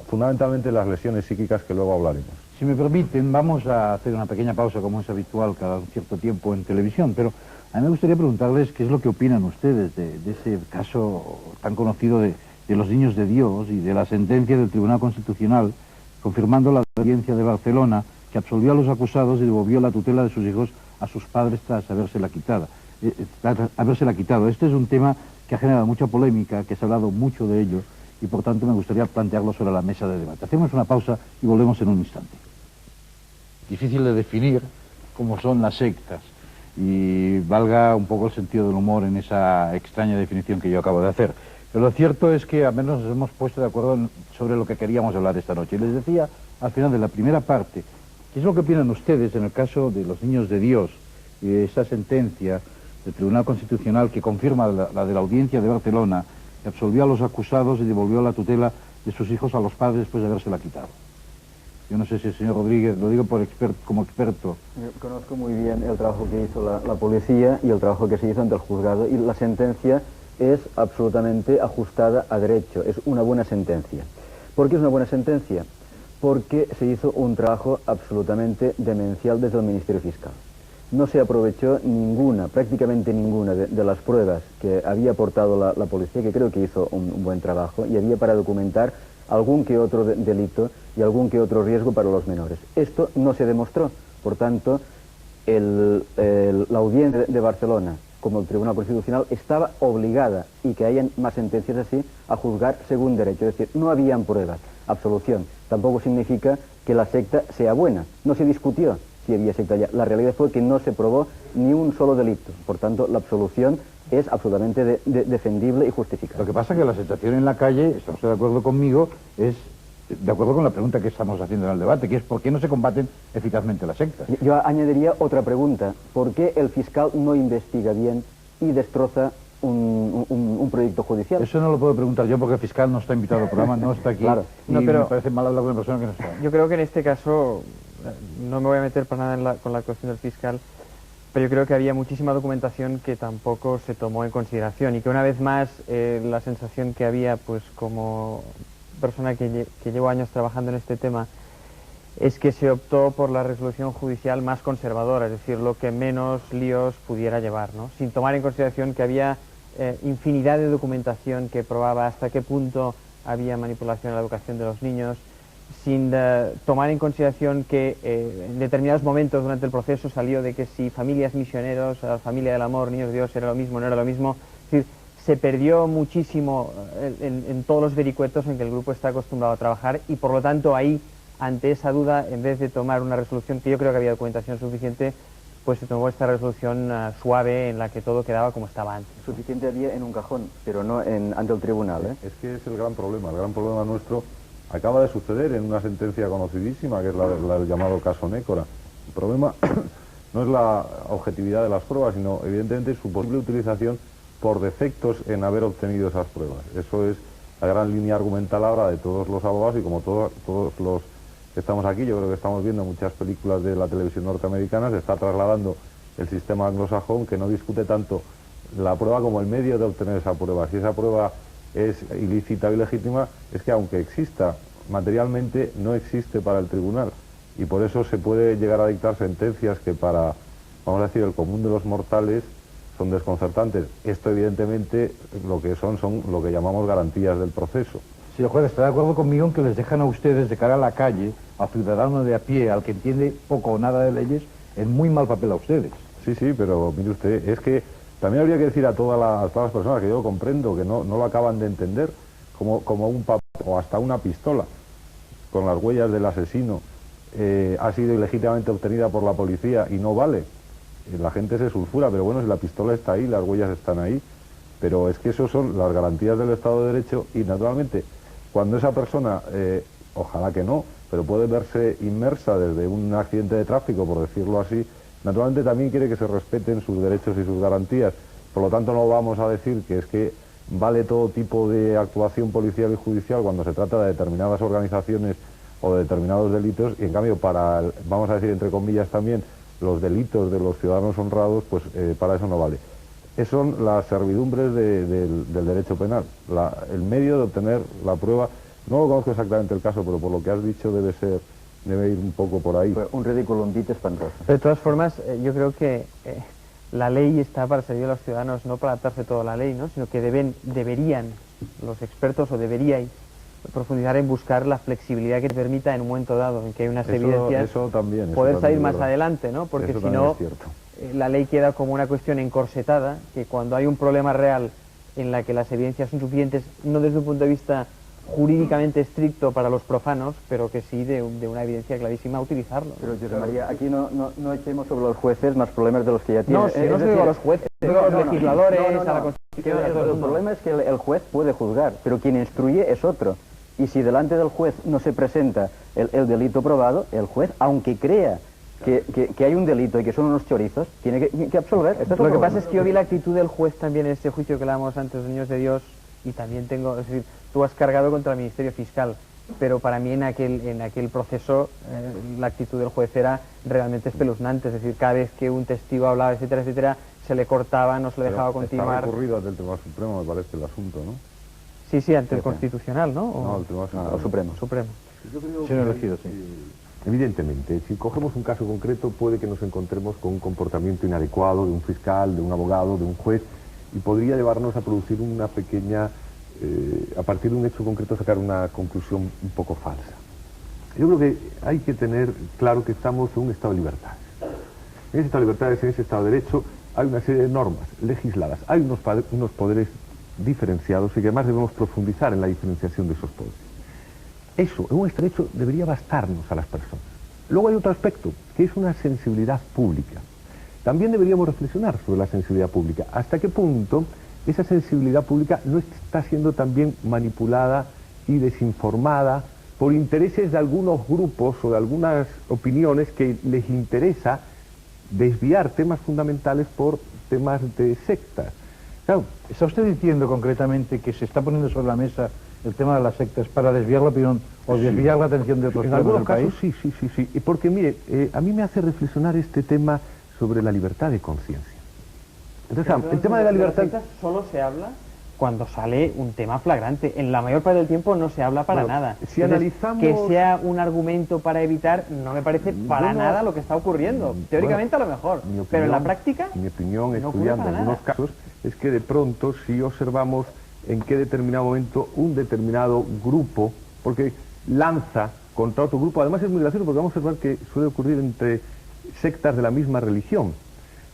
fundamentalmente las lesiones psíquicas, que luego hablaremos. Si me permiten, vamos a hacer una pequeña pausa, como es habitual cada cierto tiempo en televisión, pero a mí me gustaría preguntarles qué es lo que opinan ustedes de ese caso tan conocido de los niños de Dios y de la sentencia del Tribunal Constitucional confirmando la audiencia de Barcelona, que absolvió a los acusados y devolvió la tutela de sus hijos a sus padres tras habérsela quitado. Este es un tema que ha generado mucha polémica, que se ha hablado mucho de ello, y por tanto me gustaría plantearlo sobre la mesa de debate. Hacemos una pausa y volvemos en un instante. Difícil de definir cómo son las sectas, y valga un poco el sentido del humor en esa extraña definición que yo acabo de hacer. Pero lo cierto es que al menos nos hemos puesto de acuerdo sobre lo que queríamos hablar esta noche. Y les decía al final de la primera parte, ¿qué es lo que opinan ustedes en el caso de los niños de Dios y de esa sentencia del Tribunal Constitucional que confirma la de la audiencia de Barcelona, que absolvió a los acusados y devolvió la tutela de sus hijos a los padres después de habérsela quitado? Yo no sé si el señor Rodríguez, lo digo como experto. Yo conozco muy bien el trabajo que hizo la policía y el trabajo que se hizo ante el juzgado, y la sentencia es absolutamente ajustada a derecho, es una buena sentencia. ¿Por qué es una buena sentencia? Porque se hizo un trabajo absolutamente demencial desde el Ministerio Fiscal. No se aprovechó prácticamente ninguna de las pruebas que había aportado la policía, que creo que hizo un buen trabajo, y había para documentar algún que otro delito y algún que otro riesgo para los menores. Esto no se demostró. Por tanto, la audiencia de Barcelona, como el Tribunal Constitucional, estaba obligada, y que hayan más sentencias así, a juzgar según derecho. Es decir, no habían pruebas. Absolución. Tampoco significa que la secta sea buena. No se discutió si había secta allá. La realidad fue que no se probó ni un solo delito. Por tanto, la absolución es absolutamente defendible y justificada. Lo que pasa es que la sensación en la calle, está usted de acuerdo conmigo, es de acuerdo con la pregunta que estamos haciendo en el debate, que es ¿por qué no se combaten eficazmente las sectas? Yo añadiría otra pregunta. ¿Por qué el fiscal no investiga bien y destroza un proyecto judicial? Eso no lo puedo preguntar yo, porque el fiscal no está invitado al programa, no está aquí. Claro. Y me parece mal hablar con una persona que no está. Yo creo que en este caso, no me voy a meter para nada con la cuestión del fiscal, pero yo creo que había muchísima documentación que tampoco se tomó en consideración, y que una vez más la sensación que había, pues como persona que llevo años trabajando en este tema, es que se optó por la resolución judicial más conservadora, es decir, lo que menos líos pudiera llevar, ¿no? Sin tomar en consideración que había infinidad de documentación que probaba hasta qué punto había manipulación en la educación de los niños, sin tomar en consideración que en determinados momentos durante el proceso salió de que si familias misioneros, familia del amor, niños de Dios era lo mismo, no era lo mismo. Es decir, se perdió muchísimo en todos los vericuetos en que el grupo está acostumbrado a trabajar y por lo tanto ahí, ante esa duda, en vez de tomar una resolución que yo creo que había documentación suficiente, pues se tomó esta resolución suave en la que todo quedaba como estaba antes. Suficiente había en un cajón, pero no ante el tribunal, ¿eh? Es que es el gran problema nuestro acaba de suceder en una sentencia conocidísima, que es la del llamado caso Nécora. El problema no es la objetividad de las pruebas, sino evidentemente su posible utilización por defectos en haber obtenido esas pruebas. Eso es la gran línea argumental ahora de todos los abogados y como todos los que estamos aquí, yo creo que estamos viendo muchas películas de la televisión norteamericana, se está trasladando el sistema anglosajón que no discute tanto la prueba como el medio de obtener esa prueba. Si esa prueba es ilícita o ilegítima, es que aunque exista materialmente, no existe para el tribunal. Y por eso se puede llegar a dictar sentencias que para, vamos a decir, el común de los mortales son desconcertantes. Esto evidentemente lo que son lo que llamamos garantías del proceso. Señor juez, ¿está de acuerdo conmigo en que les dejan a ustedes de cara a la calle, al ciudadano de a pie, al que entiende poco o nada de leyes, en muy mal papel a ustedes? Sí, pero mire usted, es que también habría que decir a todas las personas que yo lo comprendo, que no lo acaban de entender, como un papel o hasta una pistola con las huellas del asesino ha sido ilegítimamente obtenida por la policía y no vale. La gente se sulfura, pero bueno, si la pistola está ahí, las huellas están ahí. Pero es que eso son las garantías del Estado de Derecho y naturalmente cuando esa persona, ojalá que no, pero puede verse inmersa desde un accidente de tráfico, por decirlo así, naturalmente también quiere que se respeten sus derechos y sus garantías. Por lo tanto no vamos a decir que es que vale todo tipo de actuación policial y judicial cuando se trata de determinadas organizaciones o de determinados delitos y en cambio para, vamos a decir entre comillas también, los delitos de los ciudadanos honrados, pues para eso no vale. Son las servidumbres del derecho penal, el medio de obtener la prueba. No lo conozco exactamente el caso, pero por lo que has dicho debe ir un poco por ahí. Fue un ridículo, un dito espantoso. De todas formas, yo creo que la ley está para servir a los ciudadanos, no para adaptarse toda la ley, ¿no? Sino que deberían los expertos o deberíais profundizar en buscar la flexibilidad que te permita en un momento dado, en que hay unas evidencias, poder salir más adelante, ¿no? Porque si no, la ley queda como una cuestión encorsetada, que cuando hay un problema real en la que las evidencias son suficientes, no desde un punto de vista jurídicamente estricto para los profanos, pero que sí de una evidencia clarísima utilizarlo. Pero José María, aquí no echemos sobre los jueces más problemas de los que ya tienen. No, si no se digo a los jueces, a los legisladores, a la Constitución. El problema es que el juez puede juzgar, pero quien instruye es otro. Y si delante del juez no se presenta el delito probado, el juez, aunque crea que hay un delito y que son unos chorizos, tiene que absolver. Lo que pasa es que yo vi la actitud del juez también en este juicio que hablábamos antes de Niños de Dios y también tengo, es decir, tú has cargado contra el Ministerio Fiscal, pero para mí en aquel proceso la actitud del juez era realmente espeluznante, es decir, cada vez que un testigo hablaba, etcétera, etcétera, se le cortaba, no se le dejaba continuar. Está recurrido ante el Tribunal Supremo, me parece, el asunto, ¿no? Sí, ante el Constitucional, ¿no? No, el Tribunal Supremo. Yo creo Señor elegido, sí. Evidentemente, si cogemos un caso concreto, puede que nos encontremos con un comportamiento inadecuado de un fiscal, de un abogado, de un juez, y podría llevarnos a producir una pequeña, a partir de un hecho concreto, sacar una conclusión un poco falsa. Yo creo que hay que tener claro que estamos en un estado de libertades. En ese estado de libertades, en ese estado de derecho, hay una serie de normas legisladas, hay unos poderes diferenciados y que además debemos profundizar en la diferenciación de esos poderes. Eso, en un estado de derecho, debería bastarnos a las personas. Luego hay otro aspecto, que es una sensibilidad pública. También deberíamos reflexionar sobre la sensibilidad pública. ¿Hasta qué punto esa sensibilidad pública no está siendo también manipulada y desinformada por intereses de algunos grupos o de algunas opiniones que les interesa desviar temas fundamentales por temas de sectas? Claro, ¿está usted diciendo concretamente que se está poniendo sobre la mesa el tema de las sectas para desviar la opinión o desviar la atención de otros temas del país? En algunos casos sí. Porque mire, a mí me hace reflexionar este tema sobre la libertad de conciencia. Entonces, el tema de la libertad... Solo se habla cuando sale un tema flagrante. En la mayor parte del tiempo no se habla para nada. Si analizamos... Que sea un argumento para evitar, no me parece para nada lo que está ocurriendo. Teóricamente a lo mejor, opinión, pero en la práctica... Mi opinión, estudiando algunos casos, es que de pronto si observamos en qué determinado momento un determinado grupo, porque lanza contra otro grupo. Además es muy gracioso porque vamos a observar que suele ocurrir entre sectas de la misma religión.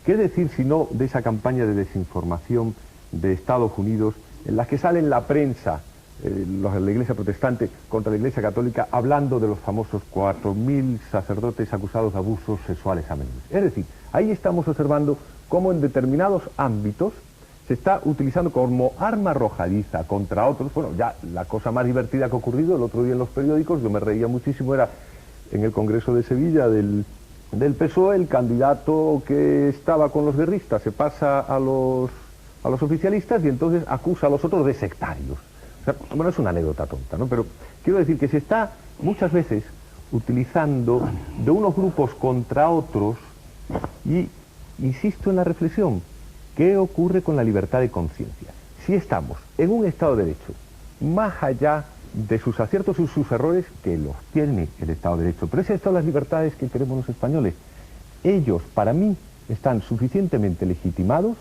¿Qué decir sino de esa campaña de desinformación de Estados Unidos en la que sale en la prensa los de la Iglesia protestante contra la Iglesia católica hablando de los famosos 4.000 sacerdotes acusados de abusos sexuales a menores? Es decir, ahí estamos observando cómo en determinados ámbitos se está utilizando como arma arrojadiza contra otros. Bueno, ya la cosa más divertida que ha ocurrido el otro día en los periódicos, yo me reía muchísimo, era en el Congreso de Sevilla del PSOE, el candidato que estaba con los guerristas se pasa a los oficialistas y entonces acusa a los otros de sectarios. O sea, bueno, es una anécdota tonta, ¿no? Pero quiero decir que se está muchas veces utilizando de unos grupos contra otros y insisto en la reflexión, ¿qué ocurre con la libertad de conciencia? Si estamos en un Estado de Derecho, más allá de sus aciertos y sus errores, que los tiene el Estado de Derecho, pero esas son las libertades que queremos los españoles, ellos, para mí, están suficientemente legitimados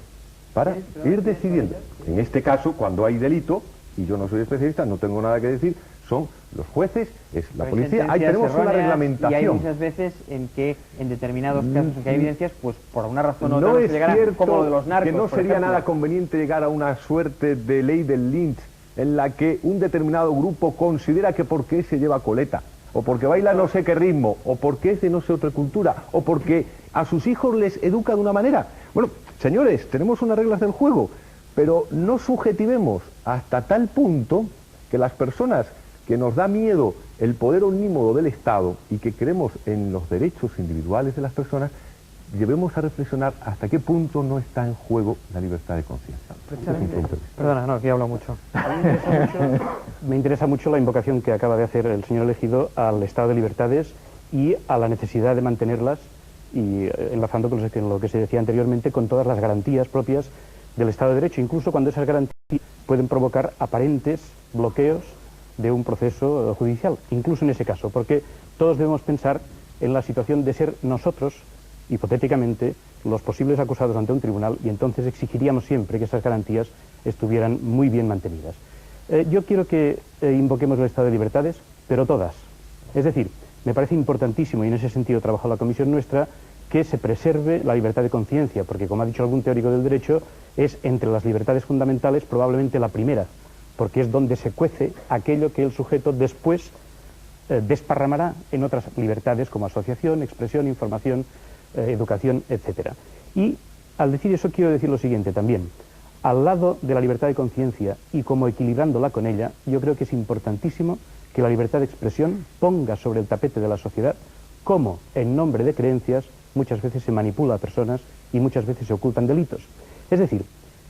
para ir decidiendo. En este caso, cuando hay delito, y yo no soy especialista, no tengo nada que decir, son los jueces, es la policía, ahí tenemos una reglamentación. Y hay muchas veces en que, en determinados casos en que hay evidencias, pues por una razón u otra no se es llegará, cierto como lo de los narcos, que no por sería ejemplo. nada conveniente llegar a una suerte de ley del Lynch en la que un determinado grupo considera que porque se lleva coleta, o porque baila no sé qué ritmo, o porque es de no sé otra cultura, o porque a sus hijos les educa de una manera. Bueno, señores, tenemos unas reglas del juego, pero no subjetivemos hasta tal punto que las personas que nos da miedo el poder omnímodo del Estado y que creemos en los derechos individuales de las personas, llevemos a reflexionar hasta qué punto no está en juego la libertad de conciencia. Perdona, no, aquí hablo mucho. Me interesa mucho la invocación que acaba de hacer el señor elegido al estado de libertades y a la necesidad de mantenerlas, y enlazando con lo que se decía anteriormente, con todas las garantías propias del Estado de Derecho, incluso cuando esas garantías pueden provocar aparentes bloqueos de un proceso judicial, incluso en ese caso, porque todos debemos pensar en la situación de ser nosotros, hipotéticamente, los posibles acusados ante un tribunal, y entonces exigiríamos siempre que esas garantías estuvieran muy bien mantenidas. Yo quiero que invoquemos el Estado de libertades, pero todas. Es decir, me parece importantísimo, y en ese sentido trabajó la comisión nuestra, que se preserve la libertad de conciencia, porque como ha dicho algún teórico del derecho, es entre las libertades fundamentales probablemente la primera, porque es donde se cuece aquello que el sujeto después desparramará en otras libertades como asociación, expresión, información, educación, etc. Y al decir eso quiero decir lo siguiente también. Al lado de la libertad de conciencia y como equilibrándola con ella, yo creo que es importantísimo que la libertad de expresión ponga sobre el tapete de la sociedad cómo en nombre de creencias muchas veces se manipula a personas y muchas veces se ocultan delitos. Es decir,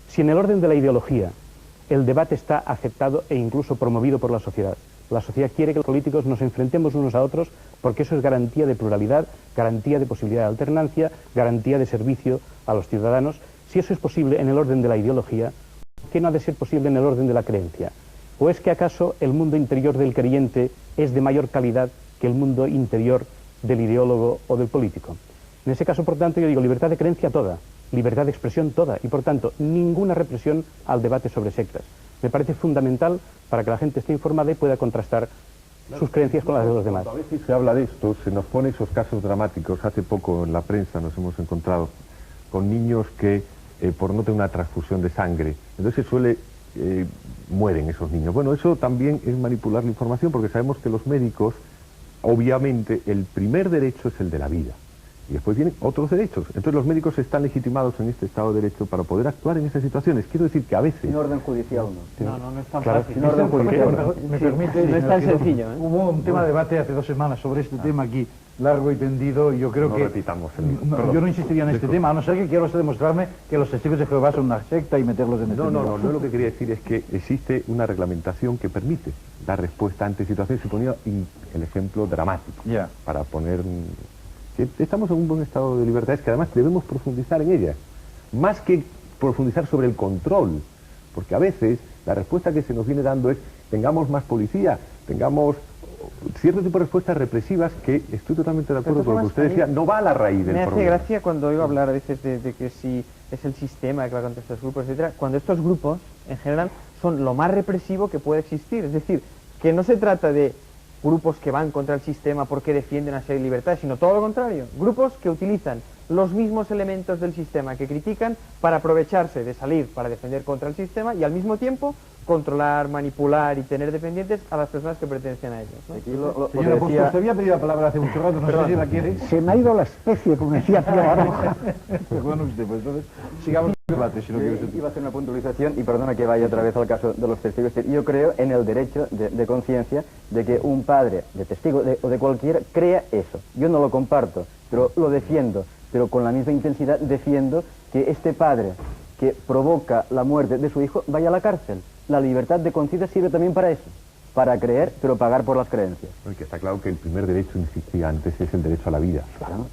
si en el orden de la ideología el debate está aceptado e incluso promovido por la sociedad quiere que los políticos nos enfrentemos unos a otros porque eso es garantía de pluralidad, garantía de posibilidad de alternancia, garantía de servicio a los ciudadanos. Si eso es posible en el orden de la ideología, ¿por qué no ha de ser posible en el orden de la creencia? ¿O es que acaso el mundo interior del creyente es de mayor calidad que el mundo interior del ideólogo o del político? En ese caso, por tanto, yo digo libertad de creencia toda, libertad de expresión toda, y por tanto, ninguna represión al debate sobre sectas. Me parece fundamental para que la gente esté informada y pueda contrastar sus creencias con las de los demás. A veces se habla de esto, se nos pone esos casos dramáticos. Hace poco en la prensa nos hemos encontrado con niños que por no tener una transfusión de sangre, entonces mueren esos niños. Bueno, eso también es manipular la información, porque sabemos que los médicos, obviamente, el primer derecho es el de la vida. Y después vienen otros derechos. Entonces los médicos están legitimados en este Estado de Derecho para poder actuar en esas situaciones. Quiero decir que a veces... Sin orden judicial, ¿no? No, no es tan Claro. fácil. Sin orden judicial. Me permite, no es tan sencillo, ¿eh? Hubo un tema de debate hace 2 semanas sobre este tema aquí, largo y tendido, y yo creo No que... repitamos el mismo. No, Perdón. yo no insistiría en este tema, a no ser que quieras demostrarme que los testigos de Jehová son una secta y meterlos en este No, tema. lo que quería decir es que existe una reglamentación que permite dar respuesta ante situaciones. Se ponía el ejemplo dramático, Ya. para poner... que estamos en un buen estado de libertades que además debemos profundizar en ellas, más que profundizar sobre el control, porque a veces la respuesta que se nos viene dando es tengamos más policía, tengamos cierto tipo de respuestas represivas, que estoy totalmente de acuerdo con lo que usted decía, no va a la raíz del Me hace problema. gracia cuando oigo hablar a veces de que si es el sistema que va contra estos grupos, etcétera, cuando estos grupos, en general, son lo más represivo que puede existir. Es decir, que no se trata de grupos que van contra el sistema porque defienden una serie de libertades, sino todo lo contrario, grupos que utilizan los mismos elementos del sistema que critican para aprovecharse de salir para defender contra el sistema y al mismo tiempo controlar, manipular y tener dependientes a las personas que pertenecen a ellos, ¿no? Señora Apóstol, usted había pedido la palabra hace mucho rato, no sé si la quiere. Se me ha ido la especie, como decía Pío Baroja. Perdón usted, pues entonces sigamos el debate, si no quiere usted. Iba a hacer una puntualización, y perdona que vaya otra vez al caso de los testigos. Yo creo en el derecho de conciencia de que un padre, de testigo o de cualquiera, crea eso. Yo no lo comparto, pero lo defiendo. Pero con la misma intensidad defiendo que este padre que provoca la muerte de su hijo vaya a la cárcel. La libertad de conciencia sirve también para eso, para creer, pero pagar por las creencias. Porque está claro que el primer derecho, insistía antes, es el derecho a la vida. Claro.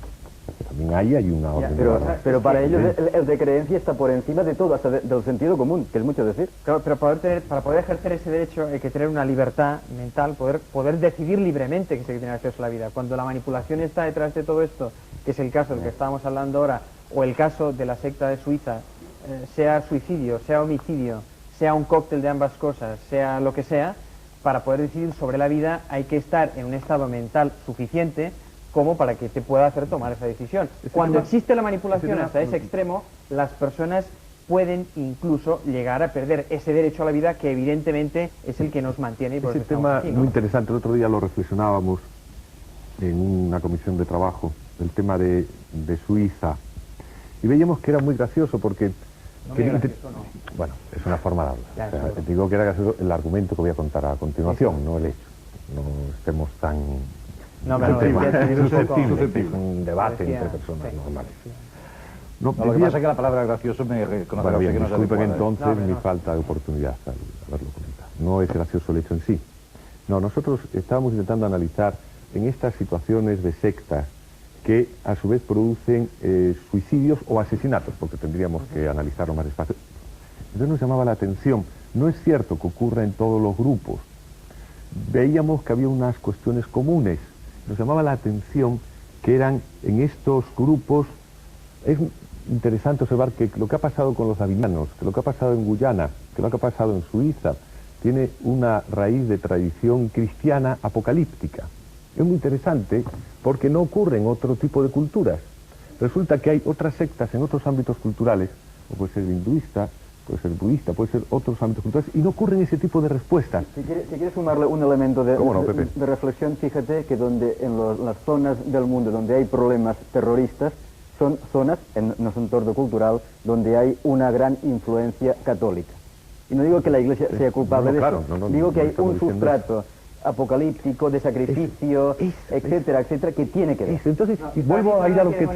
Porque también hay una orden. Pero para ellos el de creencia está por encima de todo, hasta del sentido común, que es mucho decir. Claro, pero para poder ejercer ese derecho hay que tener una libertad mental, poder decidir libremente que se tiene acceso a la vida. Cuando la manipulación está detrás de todo esto, que es el caso del que estábamos hablando ahora, o el caso de la secta de Suiza, sea suicidio, sea homicidio, sea un cóctel de ambas cosas, sea lo que sea, para poder decidir sobre la vida hay que estar en un estado mental suficiente como para que te pueda hacer tomar esa decisión. Cuando existe la manipulación hasta ese extremo, las personas pueden incluso llegar a perder ese derecho a la vida que evidentemente es el que nos mantiene. Y por Ese eso estamos tema aquí, ¿no? muy interesante, el otro día lo reflexionábamos en una comisión de trabajo, el tema de Suiza, y veíamos que era muy gracioso porque... Bueno, es una forma de hablar. O sea, digo que era gracioso el argumento que voy a contar a continuación, no el hecho. No estemos tan... No, pero es un debate entre personas normales. No, lo que pasa es que la palabra gracioso me reconoce Bueno, bien, que no es disculpen adecuada, entonces mi falta de oportunidad al haberlo comentado. No es gracioso el hecho en sí. No, nosotros estábamos intentando analizar en estas situaciones de sectas que a su vez producen suicidios o asesinatos, porque tendríamos que analizarlo más despacio. Entonces nos llamaba la atención, no es cierto que ocurra en todos los grupos. Veíamos que había unas cuestiones comunes. Nos llamaba la atención que eran en estos grupos. Es interesante observar que lo que ha pasado con los davinianos, que lo que ha pasado en Guyana, que lo que ha pasado en Suiza, tiene una raíz de tradición cristiana apocalíptica. Es muy interesante porque no ocurre en otro tipo de culturas. Resulta que hay otras sectas en otros ámbitos culturales, o puede ser hinduista, puede ser budista, puede ser otros ámbitos culturales, y no ocurren ese tipo de respuestas. Si quieres sumarle un elemento de reflexión, fíjate que donde en las zonas del mundo donde hay problemas terroristas, son zonas, en nuestro entorno cultural, donde hay una gran influencia católica. Y no digo que la Iglesia sea culpable de eso, digo que hay un sustrato apocalíptico, de sacrificio, etcétera, etcétera, que tiene que ver. Entonces, vuelvo a ir a lo que...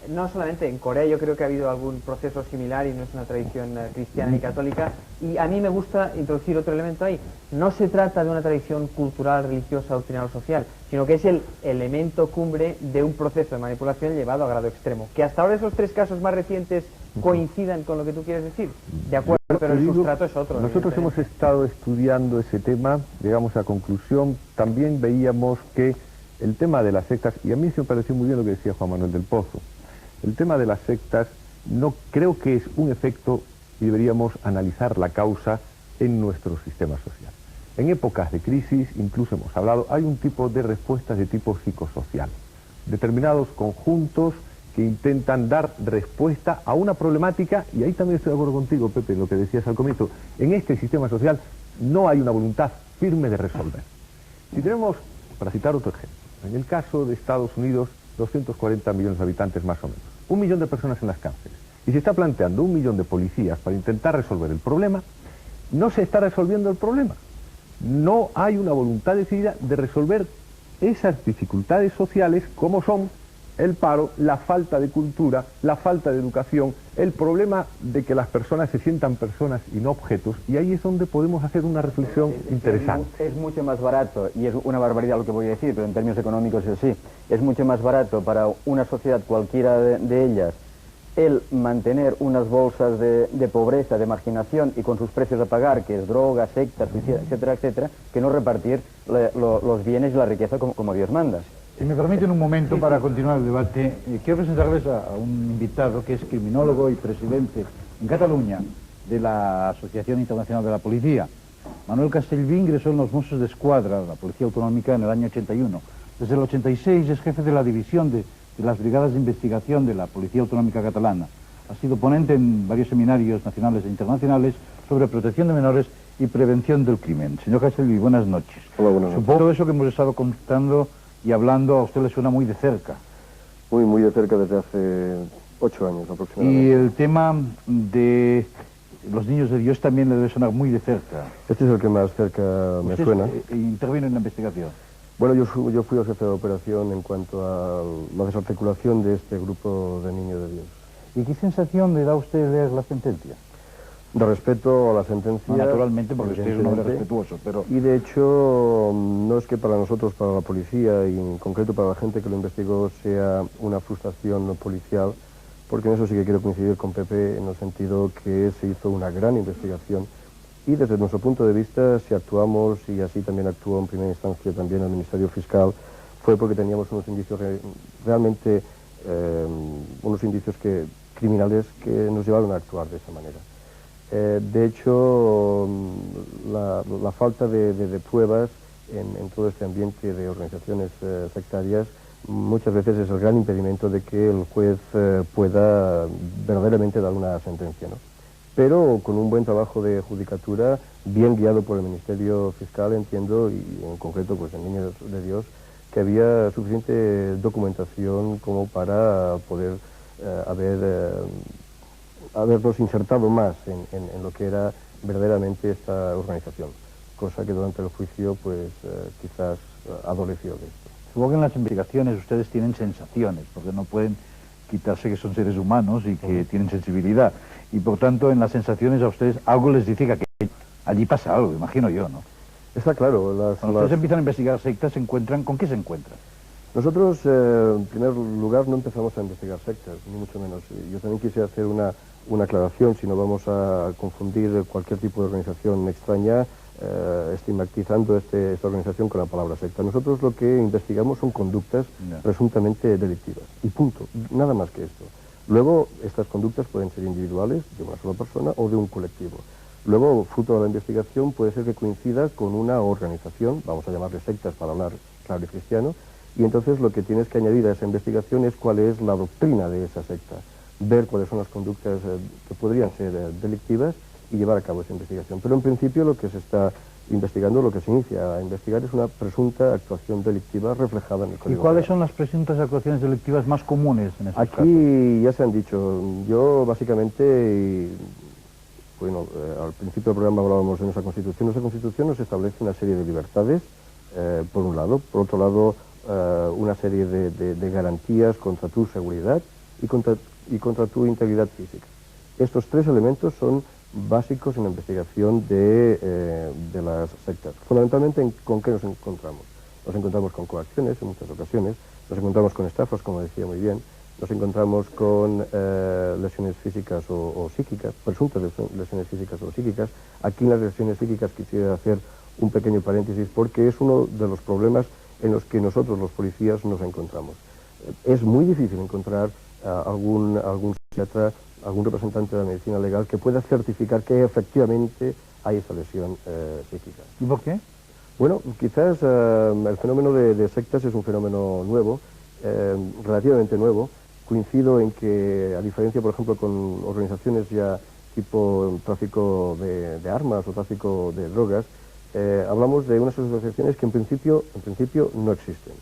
No solamente en Corea, yo creo que ha habido algún proceso similar y no es una tradición cristiana ni católica, y a mí me gusta introducir otro elemento ahí. No se trata de una tradición cultural, religiosa, doctrinal o social, sino que es el elemento cumbre de un proceso de manipulación llevado a grado extremo. Que hasta ahora esos tres casos más recientes coincidan con lo que tú quieres decir, de acuerdo, pero el sustrato es otro. Nosotros hemos estado estudiando ese tema, llegamos a conclusión, también veíamos que el tema de las sectas, y a mí se me pareció muy bien lo que decía Juan Manuel del Pozo, el tema de las sectas no creo que es un efecto y deberíamos analizar la causa en nuestro sistema social. En épocas de crisis, incluso hemos hablado, hay un tipo de respuestas de tipo psicosocial, determinados conjuntos que intentan dar respuesta a una problemática, y ahí también estoy de acuerdo contigo, Pepe, en lo que decías al comienzo, en este sistema social no hay una voluntad firme de resolver. Si tenemos, para citar otro ejemplo, en el caso de Estados Unidos, 240 millones de habitantes más o menos, 1 millón de personas en las cárceles, y se está planteando 1 millón de policías para intentar resolver el problema, no se está resolviendo el problema. No hay una voluntad decidida de resolver esas dificultades sociales como son el paro, la falta de cultura, la falta de educación, el problema de que las personas se sientan personas y no objetos, y ahí es donde podemos hacer una reflexión interesante. Es mucho más barato, y es una barbaridad lo que voy a decir, pero en términos económicos es así, es mucho más barato para una sociedad cualquiera de ellas el mantener unas bolsas de pobreza, de marginación y con sus precios a pagar, que es droga, sectas, etcétera, etcétera, que no repartir los bienes y la riqueza como Dios manda. Si me permiten un momento para continuar el debate, quiero presentarles a un invitado que es criminólogo y presidente en Cataluña de la Asociación Internacional de la Policía. Manuel Castellví ingresó en los Mossos de Escuadra, la Policía Autonómica, en el año 81. Desde el 86 es jefe de la división de las brigadas de investigación de la Policía Autonómica Catalana. Ha sido ponente en varios seminarios nacionales e internacionales sobre protección de menores y prevención del crimen. Señor Castellví, buenas noches. Hola, buenas noches. Supongo que todo eso que hemos estado contando y hablando a usted le suena muy de cerca. Muy de cerca desde hace 8 años aproximadamente. Y el tema de los niños de Dios también le debe sonar muy de cerca. Este es el que más cerca me ¿Usted suena. intervino en la investigación? Bueno, yo fui el jefe de operación en cuanto a la desarticulación de este grupo de niños de Dios. ¿Y qué sensación le da a usted leer la sentencia? De respeto a la sentencia... No, naturalmente, porque usted es un hombre respetuoso, pero... Y de hecho, no es que para nosotros, para la policía, y en concreto para la gente que lo investigó, sea una frustración policial, porque en eso sí que quiero coincidir con Pepe, en el sentido que se hizo una gran investigación, y desde nuestro punto de vista, si actuamos, y así también actuó en primera instancia también el Ministerio Fiscal, fue porque teníamos unos indicios realmente, unos indicios criminales que nos llevaron a actuar de esa manera. De hecho, la falta de pruebas en todo este ambiente de organizaciones sectarias muchas veces es el gran impedimento de que el juez pueda verdaderamente dar una sentencia, ¿no? Pero con un buen trabajo de judicatura, bien guiado por el Ministerio Fiscal, entiendo, y en concreto pues en Niños de Dios, que había suficiente documentación como para poder habernos insertado más en lo que era verdaderamente esta organización, cosa que durante el juicio pues quizás adoleció de esto. Supongo que en las investigaciones ustedes tienen sensaciones, porque no pueden quitarse que son seres humanos y que tienen sensibilidad, y por tanto en las sensaciones a ustedes algo les dice que allí pasa algo, imagino yo, ¿no? Está claro. Cuando ustedes empiezan a investigar sectas, ¿con qué se encuentran? Nosotros, en primer lugar, no empezamos a investigar sectas, ni mucho menos. Yo también quisiera hacer una aclaración, si no vamos a confundir cualquier tipo de organización extraña, estigmatizando esta organización con la palabra secta. Nosotros lo que investigamos son conductas presuntamente delictivas, y punto, nada más que esto. Luego, estas conductas pueden ser individuales, de una sola persona, o de un colectivo. Luego, fruto de la investigación, puede ser que coincida con una organización, vamos a llamarle sectas para hablar claro y cristiano, y entonces lo que tienes que añadir a esa investigación es cuál es la doctrina de esa secta, ver cuáles son las conductas que podrían ser delictivas y llevar a cabo esa investigación. Pero en principio lo que se está investigando, lo que se inicia a investigar es una presunta actuación delictiva reflejada en el Código ¿Y cuáles Penal. son las presuntas actuaciones delictivas más comunes en estos casos? Aquí ya se han dicho. Yo básicamente, bueno, al principio del programa hablábamos de nuestra Constitución. Nuestra Constitución nos establece una serie de libertades, por un lado. Por otro lado, una serie de garantías contra tu seguridad y contra tu integridad física. Estos tres elementos son básicos en la investigación de las sectas. Fundamentalmente, ¿con qué nos encontramos? Nos encontramos con coacciones en muchas ocasiones, nos encontramos con estafas, como decía muy bien, nos encontramos con lesiones físicas o psíquicas, presuntas lesiones físicas o psíquicas. Aquí en las lesiones psíquicas quisiera hacer un pequeño paréntesis porque es uno de los problemas en los que nosotros los policías nos encontramos. Es muy difícil encontrar algún psiquiatra, algún representante de la medicina legal que pueda certificar que efectivamente hay esa lesión psíquica. ¿Y por qué? Bueno, quizás el fenómeno de sectas es un fenómeno nuevo, relativamente nuevo. Coincido en que, a diferencia, por ejemplo, con organizaciones ya tipo tráfico de armas o tráfico de drogas, hablamos de unas asociaciones que en principio no existen.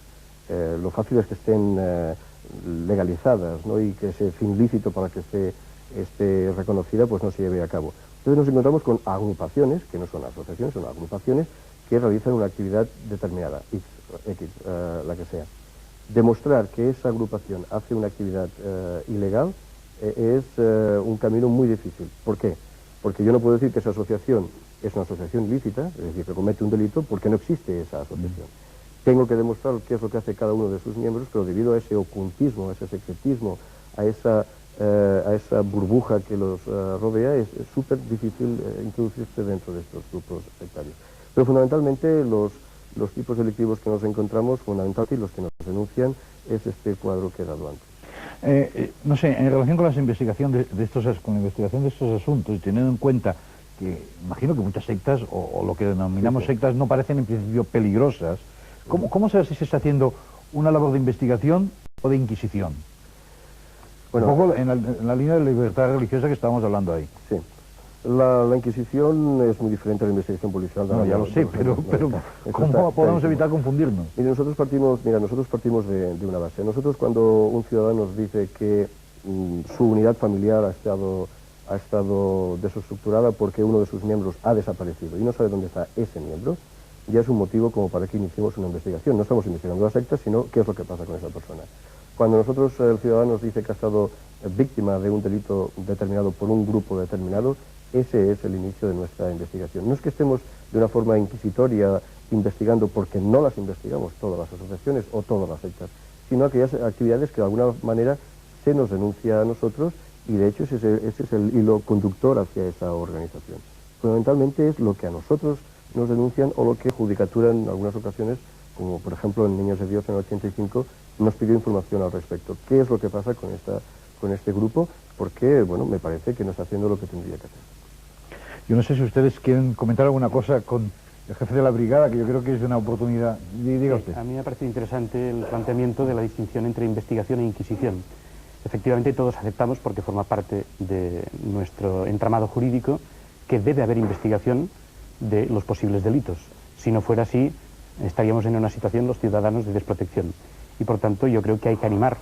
Lo fácil es que estén legalizadas, ¿no? Y que ese fin lícito para que esté reconocida pues no se lleve a cabo. Entonces nos encontramos con agrupaciones, que no son asociaciones, son agrupaciones que realizan una actividad determinada, X, la que sea. Demostrar que esa agrupación hace una actividad ilegal es un camino muy difícil. ¿Por qué? Porque yo no puedo decir que esa asociación es una asociación ilícita, es decir, que comete un delito, porque no existe esa asociación. Tengo que demostrar qué es lo que hace cada uno de sus miembros, pero debido a ese ocultismo, a ese secretismo, a esa burbuja que los rodea, es súper difícil introducirse dentro de estos grupos sectarios. Pero fundamentalmente los tipos delictivos que nos encontramos, fundamentalmente los que nos denuncian, es este cuadro que he dado antes. No sé, en relación con la investigación de estos asuntos, y teniendo en cuenta que imagino que muchas sectas, o lo que denominamos sectas, no parecen en principio peligrosas. ¿Cómo saber si se está haciendo una labor de investigación o de inquisición? Bueno, un poco en la línea de libertad religiosa que estábamos hablando ahí. Sí. La Inquisición es muy diferente a la investigación policial. No, ya lo sé, pero ¿cómo podemos evitar confundirnos? Mira, nosotros partimos de una base. Nosotros, cuando un ciudadano nos dice que su unidad familiar ha estado desestructurada porque uno de sus miembros ha desaparecido y no sabe dónde está ese miembro, ya es un motivo como para que iniciemos una investigación. No estamos investigando la secta, sino qué es lo que pasa con esa persona. Cuando nosotros, el ciudadano nos dice que ha estado víctima de un delito determinado por un grupo determinado, ese es el inicio de nuestra investigación. No es que estemos de una forma inquisitoria investigando, porque no las investigamos todas las asociaciones o todas las sectas, sino aquellas actividades que de alguna manera se nos denuncia a nosotros, y de hecho ese es el hilo conductor hacia esa organización. Fundamentalmente es lo que a nosotros nos denuncian o lo que Judicatura en algunas ocasiones, como por ejemplo en Niños de Dios en el 85, nos pidió información al respecto. ¿Qué es lo que pasa con este grupo? Porque, bueno, me parece que no está haciendo lo que tendría que hacer. Yo no sé si ustedes quieren comentar alguna cosa con el jefe de la brigada, que yo creo que es de una oportunidad. Diga usted. A mí me ha parecido interesante el planteamiento de la distinción entre investigación e inquisición. Efectivamente, todos aceptamos, porque forma parte de nuestro entramado jurídico, que debe haber investigación de los posibles delitos. Si no fuera así, estaríamos en una situación, los ciudadanos, de desprotección. Y por tanto, yo creo que hay que animar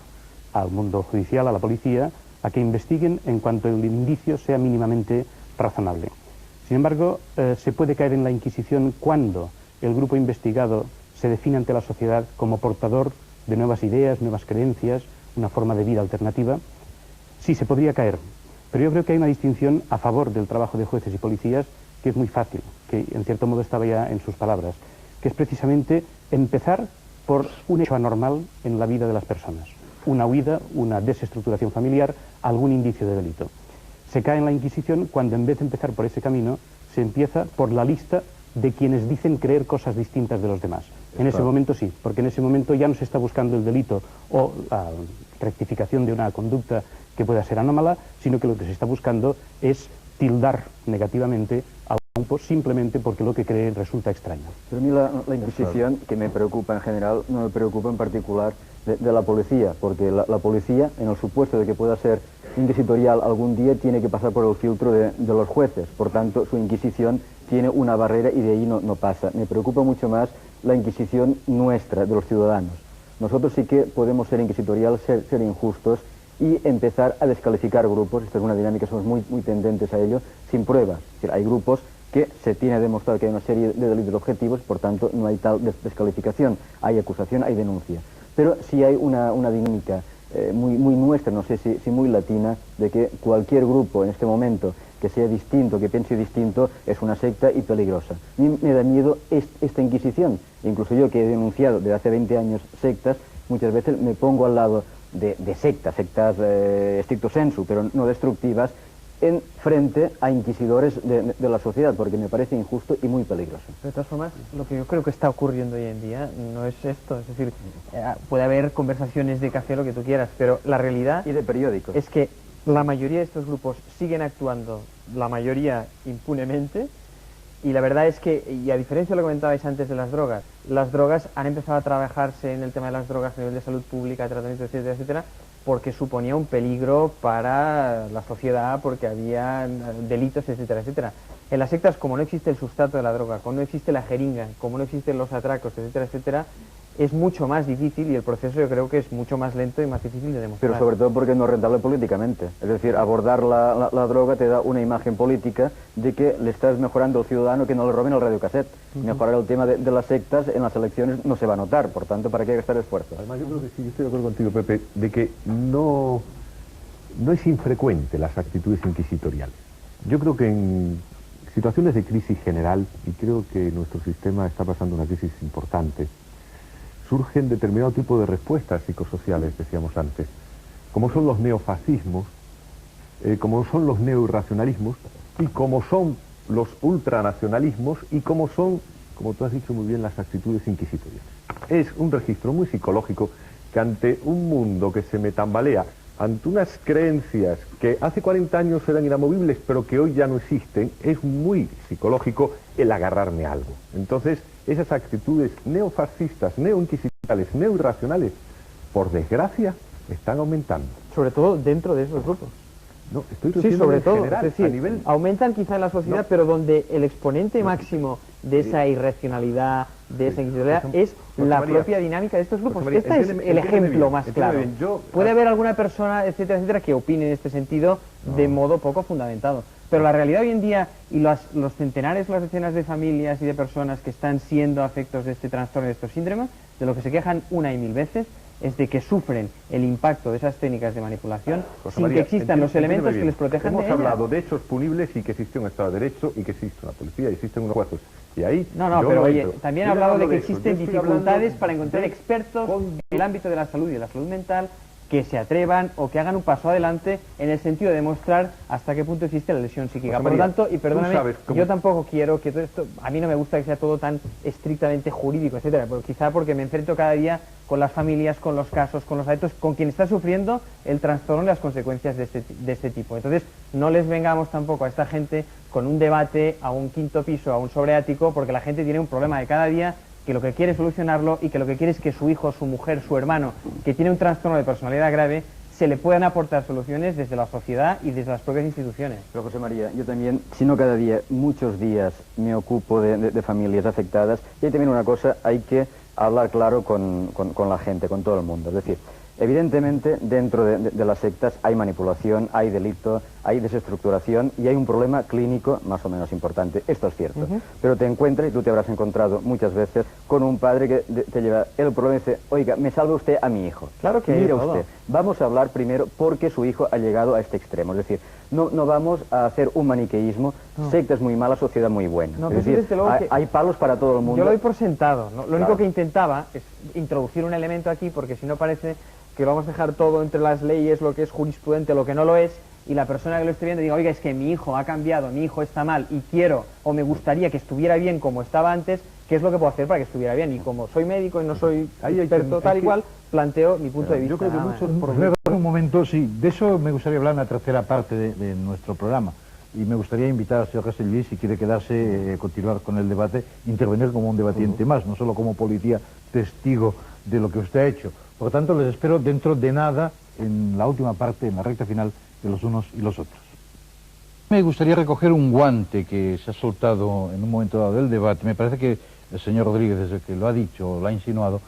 al mundo judicial, a la policía, a que investiguen en cuanto el indicio sea mínimamente razonable. Sin embargo, se puede caer en la inquisición cuando el grupo investigado se define ante la sociedad como portador de nuevas ideas, nuevas creencias, una forma de vida alternativa. Sí, se podría caer, pero yo creo que hay una distinción a favor del trabajo de jueces y policías que es muy fácil, que en cierto modo estaba ya en sus palabras, que es precisamente empezar por un hecho anormal en la vida de las personas, una huida, una desestructuración familiar, algún indicio de delito. Se cae en la Inquisición cuando, en vez de empezar por ese camino, se empieza por la lista de quienes dicen creer cosas distintas de los demás. En ese momento sí, porque en ese momento ya no se está buscando el delito o la rectificación de una conducta que pueda ser anómala, sino que lo que se está buscando es tildar negativamente a un grupo simplemente porque lo que cree resulta extraño. Pero a mí la Inquisición, que me preocupa en general, no me preocupa en particular de la policía, porque la policía, en el supuesto de que pueda ser inquisitorial algún día, tiene que pasar por el filtro de los jueces. Por tanto, su Inquisición tiene una barrera y de ahí no pasa. Me preocupa mucho más la Inquisición nuestra, de los ciudadanos. Nosotros sí que podemos ser inquisitorial, ser injustos y empezar a descalificar grupos. Esta es una dinámica, somos muy tendentes a ello, sin pruebas. Es decir, hay grupos que se tiene demostrado que hay una serie de delitos objetivos, por tanto no hay tal descalificación, hay acusación, hay denuncia. Pero sí hay una dinámica muy nuestra, no sé si muy latina, de que cualquier grupo en este momento que sea distinto, que piense distinto, es una secta y peligrosa. A mí me da miedo esta Inquisición. Incluso yo, que he denunciado desde hace 20 años sectas, muchas veces me pongo al lado de sectas stricto sensu, pero no destructivas, en frente a inquisidores de la sociedad, porque me parece injusto y muy peligroso. De todas formas, lo que yo creo que está ocurriendo hoy en día no es esto, es decir, puede haber conversaciones de café, lo que tú quieras, pero la realidad y de periódicos es que la mayoría de estos grupos siguen actuando, la mayoría impunemente, y la verdad es que, y a diferencia de lo que comentabais antes de las drogas han empezado a trabajarse en el tema de las drogas a nivel de salud pública, tratamiento, etcétera, etcétera, porque suponía un peligro para la sociedad, porque había delitos, etcétera, etcétera. En las sectas, como no existe el sustrato de la droga, como no existe la jeringa, como no existen los atracos, etcétera, etcétera, es mucho más difícil y el proceso yo creo que es mucho más lento y más difícil de demostrar. Pero sobre todo porque no es rentable políticamente. Es decir, abordar la droga te da una imagen política de que le estás mejorando al ciudadano que no le roben el radiocassette. Mejorar el tema de las sectas en las elecciones no se va a notar, por tanto, ¿para qué gastar esfuerzo? Además, yo creo que sí, yo estoy de acuerdo contigo, Pepe, de que no es infrecuente las actitudes inquisitoriales. Yo creo que en situaciones de crisis general, y creo que nuestro sistema está pasando una crisis importante, surgen determinado tipo de respuestas psicosociales, decíamos antes, como son los neofascismos, como son los neoirracionalismos, y como son los ultranacionalismos, y como son, como tú has dicho muy bien, las actitudes inquisitoriales. Es un registro muy psicológico que ante un mundo que se me tambalea ante unas creencias que hace 40 años eran inamovibles, pero que hoy ya no existen, es muy psicológico el agarrarme a algo. Entonces, esas actitudes neofascistas, neoinquisitoriales, neoirracionales, por desgracia, están aumentando. Sobre todo dentro de esos grupos. No, estoy Sí, refiriendo sobre en todo, general, es decir, a nivel... aumentan quizá en la sociedad, No. pero donde el exponente máximo de esa irracionalidad, de esa inquisitoriedad, es la María, propia dinámica de estos grupos. José María, Este es entiéndeme- el entiéndeme ejemplo bien, más entiéndeme claro. bien. Yo- Puede haber alguna persona, etcétera, etcétera, que opine en este sentido de modo poco fundamentado. Pero la realidad hoy en día, y los centenares, las decenas de familias y de personas que están siendo afectos de este trastorno y de estos síndromes, de lo que se quejan una y mil veces, es de que sufren el impacto de esas técnicas de manipulación José sin María, que existan los entiéndeme elementos que bien. les protejan Hemos de ellas. hablado de hechos punibles y que existe un Estado de Derecho y que existe una policía y existen unos jueces. Y ahí No, yo pero oye, entro. también Yo ha no hablado de hablo que eso. existen Yo estoy hablando dificultades para encontrar de expertos en el ámbito de la salud y de la salud mental que se atrevan o que hagan un paso adelante en el sentido de demostrar hasta qué punto existe la lesión psíquica. José Por lo María, tanto, y tú perdóname, sabes cómo- yo tampoco quiero que todo esto, a mí no me gusta que sea todo tan estrictamente jurídico, etcétera, pero quizá porque me enfrento cada día con las familias, con los casos, con los adeptos, con quien está sufriendo el trastorno y las consecuencias de este tipo. Entonces, no les vengamos tampoco a esta gente con un debate a un quinto piso, a un sobreático, porque la gente tiene un problema de cada día que lo que quiere es solucionarlo y que lo que quiere es que su hijo, su mujer, su hermano, que tiene un trastorno de personalidad grave, se le puedan aportar soluciones desde la sociedad y desde las propias instituciones. Pero José María, yo también, si no cada día, muchos días me ocupo de familias afectadas. Y hay también una cosa, hay que hablar claro con la gente, con todo el mundo. Es decir, evidentemente dentro de las sectas hay manipulación, hay delito, hay desestructuración y hay un problema clínico más o menos importante. Esto es cierto. Pero te encuentras, y tú te habrás encontrado muchas veces, con un padre que te lleva el problema y dice, oiga, me salve usted a mi hijo. Claro que hay Mire de todo. usted, vamos a hablar primero porque su hijo ha llegado a este extremo. Es decir, no vamos a hacer un maniqueísmo, secta es muy mala, sociedad muy buena. No, es pero sí, decir, desde luego que- hay palos para todo el mundo. Yo lo doy por sentado, ¿no? Lo único Claro. que intentaba es introducir un elemento aquí, porque si no parece que lo vamos a dejar todo entre las leyes, lo que es jurisprudente, lo que no lo es, y la persona que lo esté viendo diga, oiga, es que mi hijo ha cambiado, mi hijo está mal, y quiero, o me gustaría que estuviera bien como estaba antes, ¿qué es lo que puedo hacer para que estuviera bien? Y como soy médico y no soy Ahí hay experto que- tal hay y que- cual, planteo mi punto de vista. Yo creo que nada muchos más. problemas... Un momento, sí, de eso me gustaría hablar en la tercera parte de nuestro programa. Y me gustaría invitar al señor Castellví, si quiere quedarse, continuar con el debate, intervenir como un debatiente más, no solo como policía testigo de lo que usted ha hecho. Por lo tanto, les espero dentro de nada, en la última parte, en la recta final, de los unos y los otros. Me gustaría recoger un guante que se ha soltado en un momento dado del debate. Me parece que el señor Rodríguez, desde que lo ha dicho, lo ha insinuado,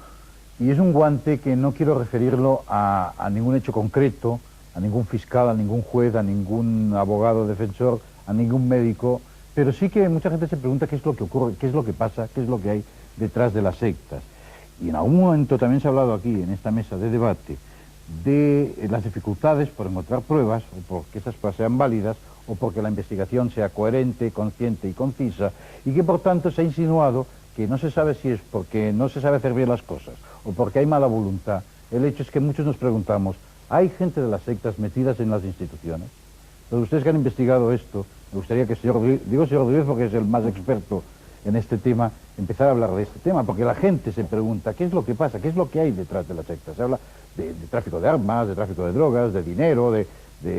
y es un guante que no quiero referirlo a ningún hecho concreto, a ningún fiscal, a ningún juez, a ningún abogado defensor, a ningún médico, pero sí que mucha gente se pregunta qué es lo que ocurre, qué es lo que pasa, qué es lo que hay detrás de las sectas. Y en algún momento también se ha hablado aquí, en esta mesa de debate, de las dificultades por encontrar pruebas, o porque esas pruebas sean válidas, o porque la investigación sea coherente, consciente y concisa, y que por tanto se ha insinuado que no se sabe si es porque no se sabe hacer bien las cosas, o porque hay mala voluntad. El hecho es que muchos nos preguntamos, ¿hay gente de las sectas metidas en las instituciones? Pero ustedes que han investigado esto, me gustaría que el señor Rodríguez, digo señor Rodríguez porque es el más experto en este tema, empezar a hablar de este tema, porque la gente se pregunta, ¿qué es lo que pasa? ¿Qué es lo que hay detrás de las sectas? Se habla de tráfico de armas, de tráfico de drogas, de dinero, de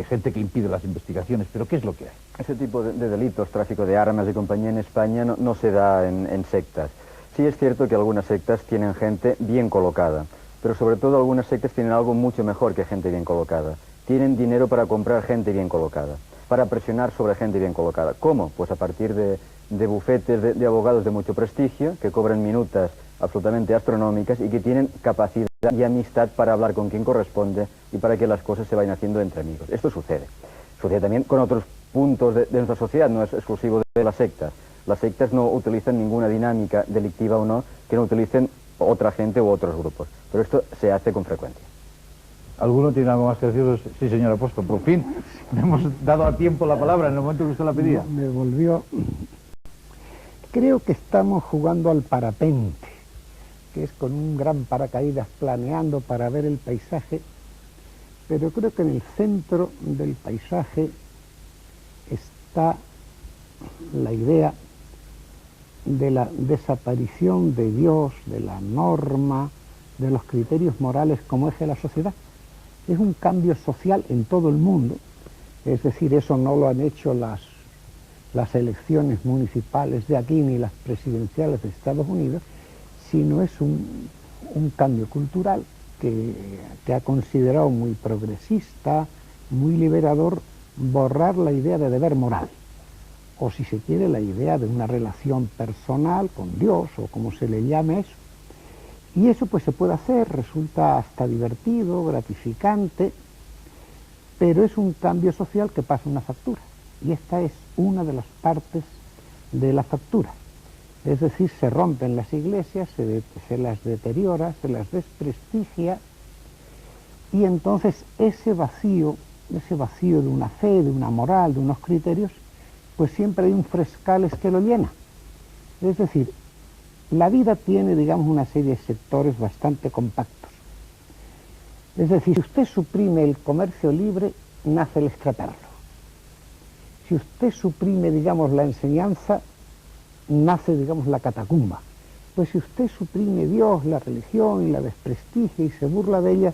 gente que impide las investigaciones, pero ¿qué es lo que hay? Ese tipo de delitos, tráfico de armas y compañía en España no se da en sectas. Sí es cierto que algunas sectas tienen gente bien colocada, pero sobre todo algunas sectas tienen algo mucho mejor que gente bien colocada. Tienen dinero para comprar gente bien colocada, para presionar sobre gente bien colocada. ¿Cómo? Pues a partir de bufetes de abogados de mucho prestigio, que cobran minutas absolutamente astronómicas y que tienen capacidad y amistad para hablar con quien corresponde y para que las cosas se vayan haciendo entre amigos. Esto sucede. Sucede también con otros puntos de nuestra sociedad, no es exclusivo de las sectas. Las sectas no utilizan ninguna dinámica delictiva o no que no utilicen otra gente u otros grupos. Pero esto se hace con frecuencia. ¿Alguno tiene algo más que decir? Sí, señor Apóstol, por fin le hemos dado a tiempo la palabra en el momento que usted la pedía. Me volvió... Creo que estamos jugando al parapente, que es con un gran paracaídas planeando para ver el paisaje, pero creo que en el centro del paisaje está la idea de la desaparición de Dios, de la norma, de los criterios morales como eje de la sociedad. es un cambio social en todo el mundo. Es decir, eso no lo han hecho las elecciones municipales de aquí ni las presidenciales de Estados Unidos, sino es un cambio cultural que ha considerado muy progresista, muy liberador, borrar la idea de deber moral, o si se quiere la idea de una relación personal con Dios, o como se le llame eso. Y eso pues se puede hacer, resulta hasta divertido, gratificante, pero es un cambio social que pasa una factura, y esta es una de las partes de la factura. Es decir, se rompen las iglesias, se las deteriora, se las desprestigia, y entonces ese vacío de una fe, de una moral, de unos criterios, pues siempre hay un frescales que lo llena. Es decir, la vida tiene, digamos, una serie de sectores bastante compactos. Es decir, si usted suprime el comercio libre, nace el extraperlo. Si usted suprime, digamos, la enseñanza, nace, digamos, la catacumba. Pues si usted suprime Dios, la religión y la desprestigia y se burla de ella,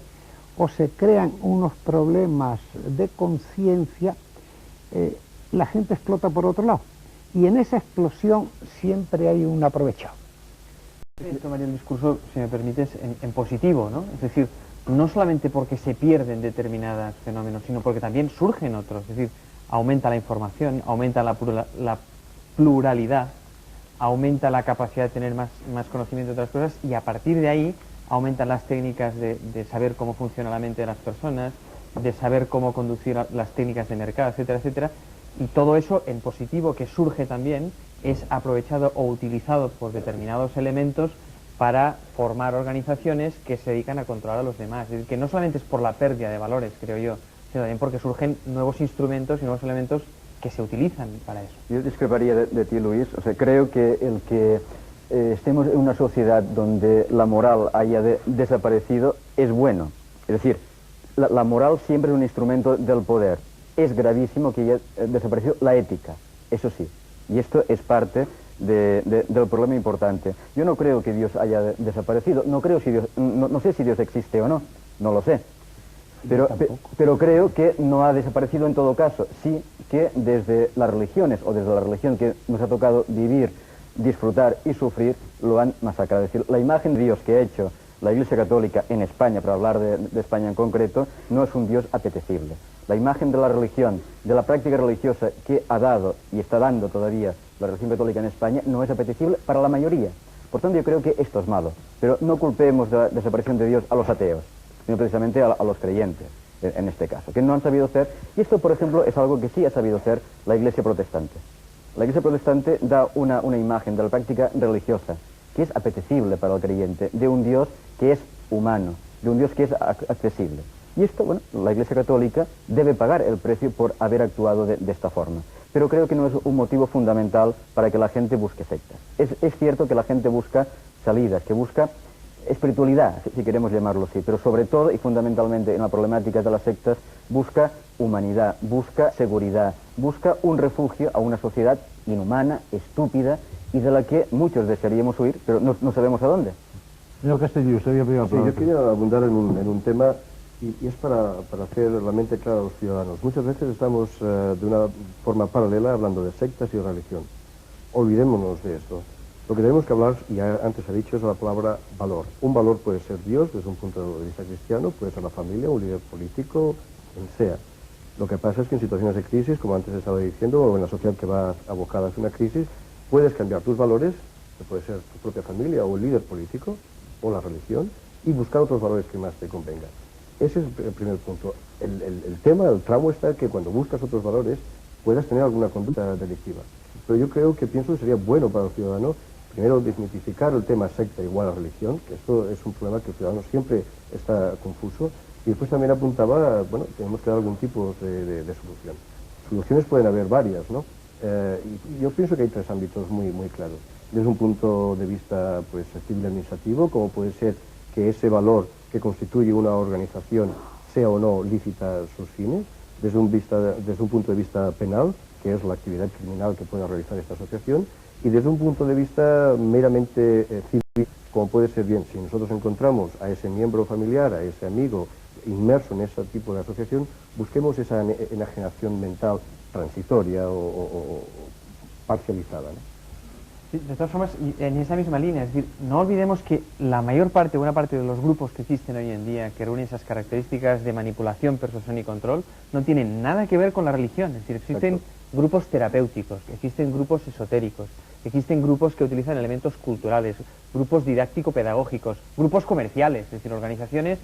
o se crean unos problemas de conciencia, la gente explota por otro lado. Y en esa explosión siempre hay un aprovechado. Tomaría el discurso, si me permites, en positivo, ¿no? Es decir, no solamente porque se pierden determinados fenómenos, sino porque también surgen otros. Es decir, aumenta la información, aumenta la pluralidad, aumenta la capacidad de tener más conocimiento de otras cosas, y a partir de ahí aumentan las técnicas de saber cómo funciona la mente de las personas, de saber cómo conducir las técnicas de mercado, etcétera, etcétera. Y todo eso en positivo que surge también es aprovechado o utilizado por determinados elementos para formar organizaciones que se dedican a controlar a los demás. Es decir, que no solamente es por la pérdida de valores, creo yo, sino también porque surgen nuevos instrumentos y nuevos elementos que se utilizan para eso. Yo discreparía de ti, Luis. O sea, creo que el que estemos en una sociedad donde la moral haya desaparecido es bueno. Es decir, la moral siempre es un instrumento del poder. Es gravísimo que haya desaparecido la ética, eso sí. Y esto es parte del problema importante. Yo no creo que Dios haya desaparecido. No sé si Dios existe o no. No lo sé. Pero creo que no ha desaparecido en todo caso. Sí que desde las religiones, o desde la religión que nos ha tocado vivir, disfrutar y sufrir, lo han masacrado. Es decir, la imagen de Dios que ha hecho la Iglesia Católica en España, para hablar de España en concreto, no es un Dios apetecible. La imagen de la religión, de la práctica religiosa que ha dado y está dando todavía la religión católica en España, no es apetecible para la mayoría. Por tanto, yo creo que esto es malo. Pero no culpemos de la desaparición de Dios a los ateos, sino precisamente a los creyentes, en este caso, que no han sabido hacer. Y esto, por ejemplo, es algo que sí ha sabido hacer la Iglesia protestante. La Iglesia protestante da una imagen de la práctica religiosa que es apetecible para el creyente, de un Dios que es humano, de un Dios que es accesible. Y esto, bueno, la Iglesia Católica debe pagar el precio por haber actuado de esta forma. Pero creo que no es un motivo fundamental para que la gente busque sectas. Es cierto que la gente busca salidas, que busca espiritualidad, si queremos llamarlo así, pero sobre todo y fundamentalmente en la problemática de las sectas busca humanidad, busca seguridad, busca un refugio a una sociedad inhumana, estúpida y de la que muchos desearíamos huir, pero no sabemos a dónde. Señor Castillo, usted había pedido la palabra. Sí, yo quería abundar en un tema y es para hacer la mente clara a los ciudadanos. Muchas veces estamos de una forma paralela hablando de sectas y de religión. Olvidémonos de esto. Lo que tenemos que hablar, y ya antes he dicho, es la palabra valor. Un valor puede ser Dios desde un punto de vista cristiano, puede ser la familia, un líder político, quien sea. Lo que pasa es que en situaciones de crisis, como antes estaba diciendo, o en la sociedad que va abocada a una crisis, puedes cambiar tus valores, que puede ser tu propia familia o el líder político, o la religión, y buscar otros valores que más te convengan. Ese es el primer punto. El tema, el tramo está que cuando buscas otros valores puedas tener alguna conducta delictiva. Pero yo pienso que sería bueno para el ciudadano primero desmitificar el tema secta igual a religión, que esto es un problema que el ciudadano siempre está confuso, y después también apuntaba, bueno, tenemos que dar algún tipo de solución. Soluciones pueden haber varias, ¿no? Y yo pienso que hay tres ámbitos muy claros. Desde un punto de vista pues civil administrativo, como puede ser que ese valor que constituye una organización sea o no lícita sus fines, desde un punto de vista penal, que es la actividad criminal que pueda realizar esta asociación, y desde un punto de vista meramente civil, como puede ser bien, si nosotros encontramos a ese miembro familiar, a ese amigo, inmerso en ese tipo de asociación, busquemos esa enajenación mental transitoria o parcializada, ¿no? Sí, de todas formas, y en esa misma línea, es decir, no olvidemos que la mayor parte, buena parte de los grupos que existen hoy en día, que reúnen esas características de manipulación, persuasión y control, no tienen nada que ver con la religión. Es decir, existen grupos terapéuticos, existen grupos esotéricos, existen grupos que utilizan elementos culturales, grupos didáctico-pedagógicos, grupos comerciales, es decir, organizaciones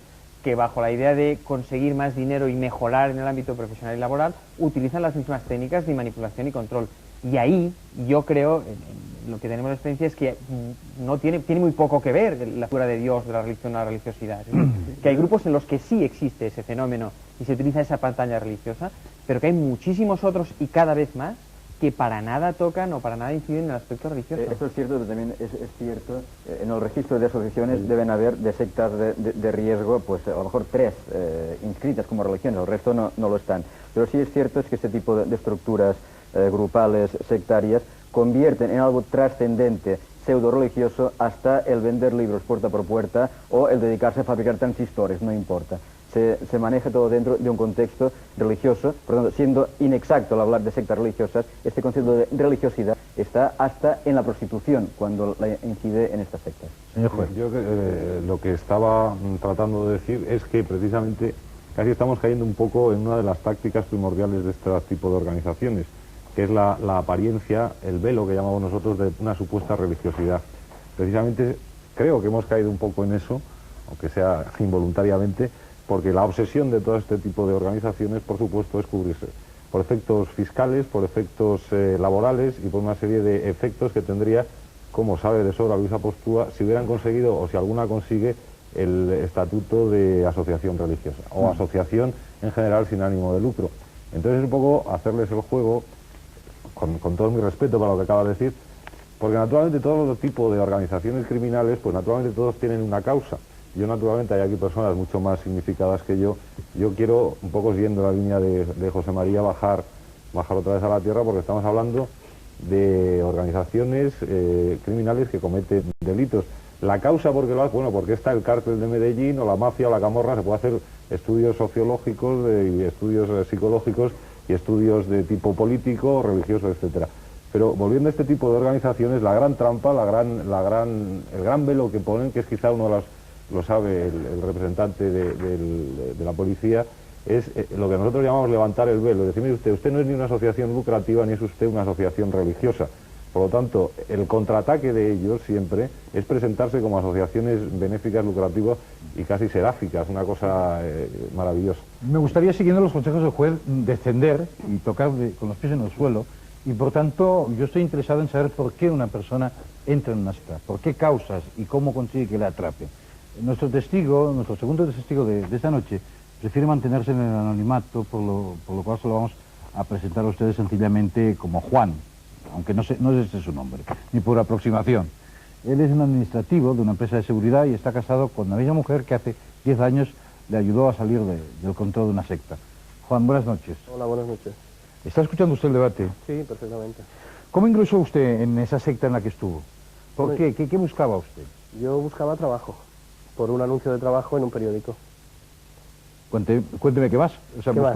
que bajo la idea de conseguir más dinero y mejorar en el ámbito profesional y laboral, utilizan las mismas técnicas de manipulación y control. Y ahí yo creo, lo que tenemos la experiencia es que no tiene muy poco que ver la figura de Dios, de la religión o la religiosidad. Es decir, que hay grupos en los que sí existe ese fenómeno y se utiliza esa pantalla religiosa, pero que hay muchísimos otros y cada vez más que para nada tocan o para nada inciden en el aspecto religioso. Eso es cierto, pero también es cierto, en el registro de asociaciones deben haber de sectas de riesgo, pues a lo mejor 3 inscritas como religiones, el resto no lo están. Pero sí es cierto es que este tipo de estructuras grupales, sectarias, convierten en algo trascendente, pseudo-religioso, hasta el vender libros puerta por puerta o el dedicarse a fabricar transistores, no importa. Se maneja todo dentro de un contexto religioso, por lo tanto, siendo inexacto al hablar de sectas religiosas, este concepto de religiosidad está hasta en la prostitución, cuando la incide en estas sectas. Señor juez. Yo lo que estaba tratando de decir es que precisamente casi estamos cayendo un poco en una de las tácticas primordiales de este tipo de organizaciones, que es la apariencia, el velo que llamamos nosotros de una supuesta religiosidad. Precisamente creo que hemos caído un poco en eso, aunque sea involuntariamente, porque la obsesión de todo este tipo de organizaciones, por supuesto, es cubrirse por efectos fiscales, por efectos laborales y por una serie de efectos que tendría, como sabe de sobra Luis Apostúa, si hubieran conseguido, o si alguna consigue, el estatuto de asociación religiosa, o asociación en general sin ánimo de lucro. Entonces es un poco hacerles el juego, con todo mi respeto para lo que acaba de decir, porque naturalmente todos los tipos de organizaciones criminales, pues naturalmente todos tienen una causa. Yo naturalmente, hay aquí personas mucho más significadas que yo quiero, un poco siguiendo la línea de José María, bajar otra vez a la tierra, porque estamos hablando de organizaciones criminales que cometen delitos. La causa, ¿por qué lo hace? Bueno, porque está el cártel de Medellín, o la mafia, o la camorra, se puede hacer estudios sociológicos, y estudios psicológicos, y estudios de tipo político, religioso, etcétera. Pero volviendo a este tipo de organizaciones, la gran trampa, el gran velo que ponen, que es quizá uno de los, lo sabe el representante de la policía, es lo que nosotros llamamos levantar el velo. Decir, mire usted no es ni una asociación lucrativa, ni es usted una asociación religiosa. Por lo tanto, el contraataque de ellos siempre es presentarse como asociaciones benéficas, lucrativas y casi seráficas, una cosa maravillosa. Me gustaría, siguiendo los consejos del juez, descender y tocar con los pies en el suelo, y por tanto yo estoy interesado en saber por qué una persona entra en una secta, por qué causas y cómo consigue que la atrape. Nuestro segundo testigo de esta noche, prefiere mantenerse en el anonimato, por lo cual se lo vamos a presentar a ustedes sencillamente como Juan, aunque no es ese su nombre, ni por aproximación. Él es un administrativo de una empresa de seguridad y está casado con una bella mujer que hace 10 años le ayudó a salir del control de una secta. Juan, buenas noches. Hola, buenas noches. ¿Está escuchando usted el debate? Sí, perfectamente. ¿Cómo ingresó usted en esa secta en la que estuvo? ¿Por qué? ¿Qué buscaba usted? Yo buscaba trabajo, por un anuncio de trabajo en un periódico. Cuénteme qué más. O sea, ¿Qué más?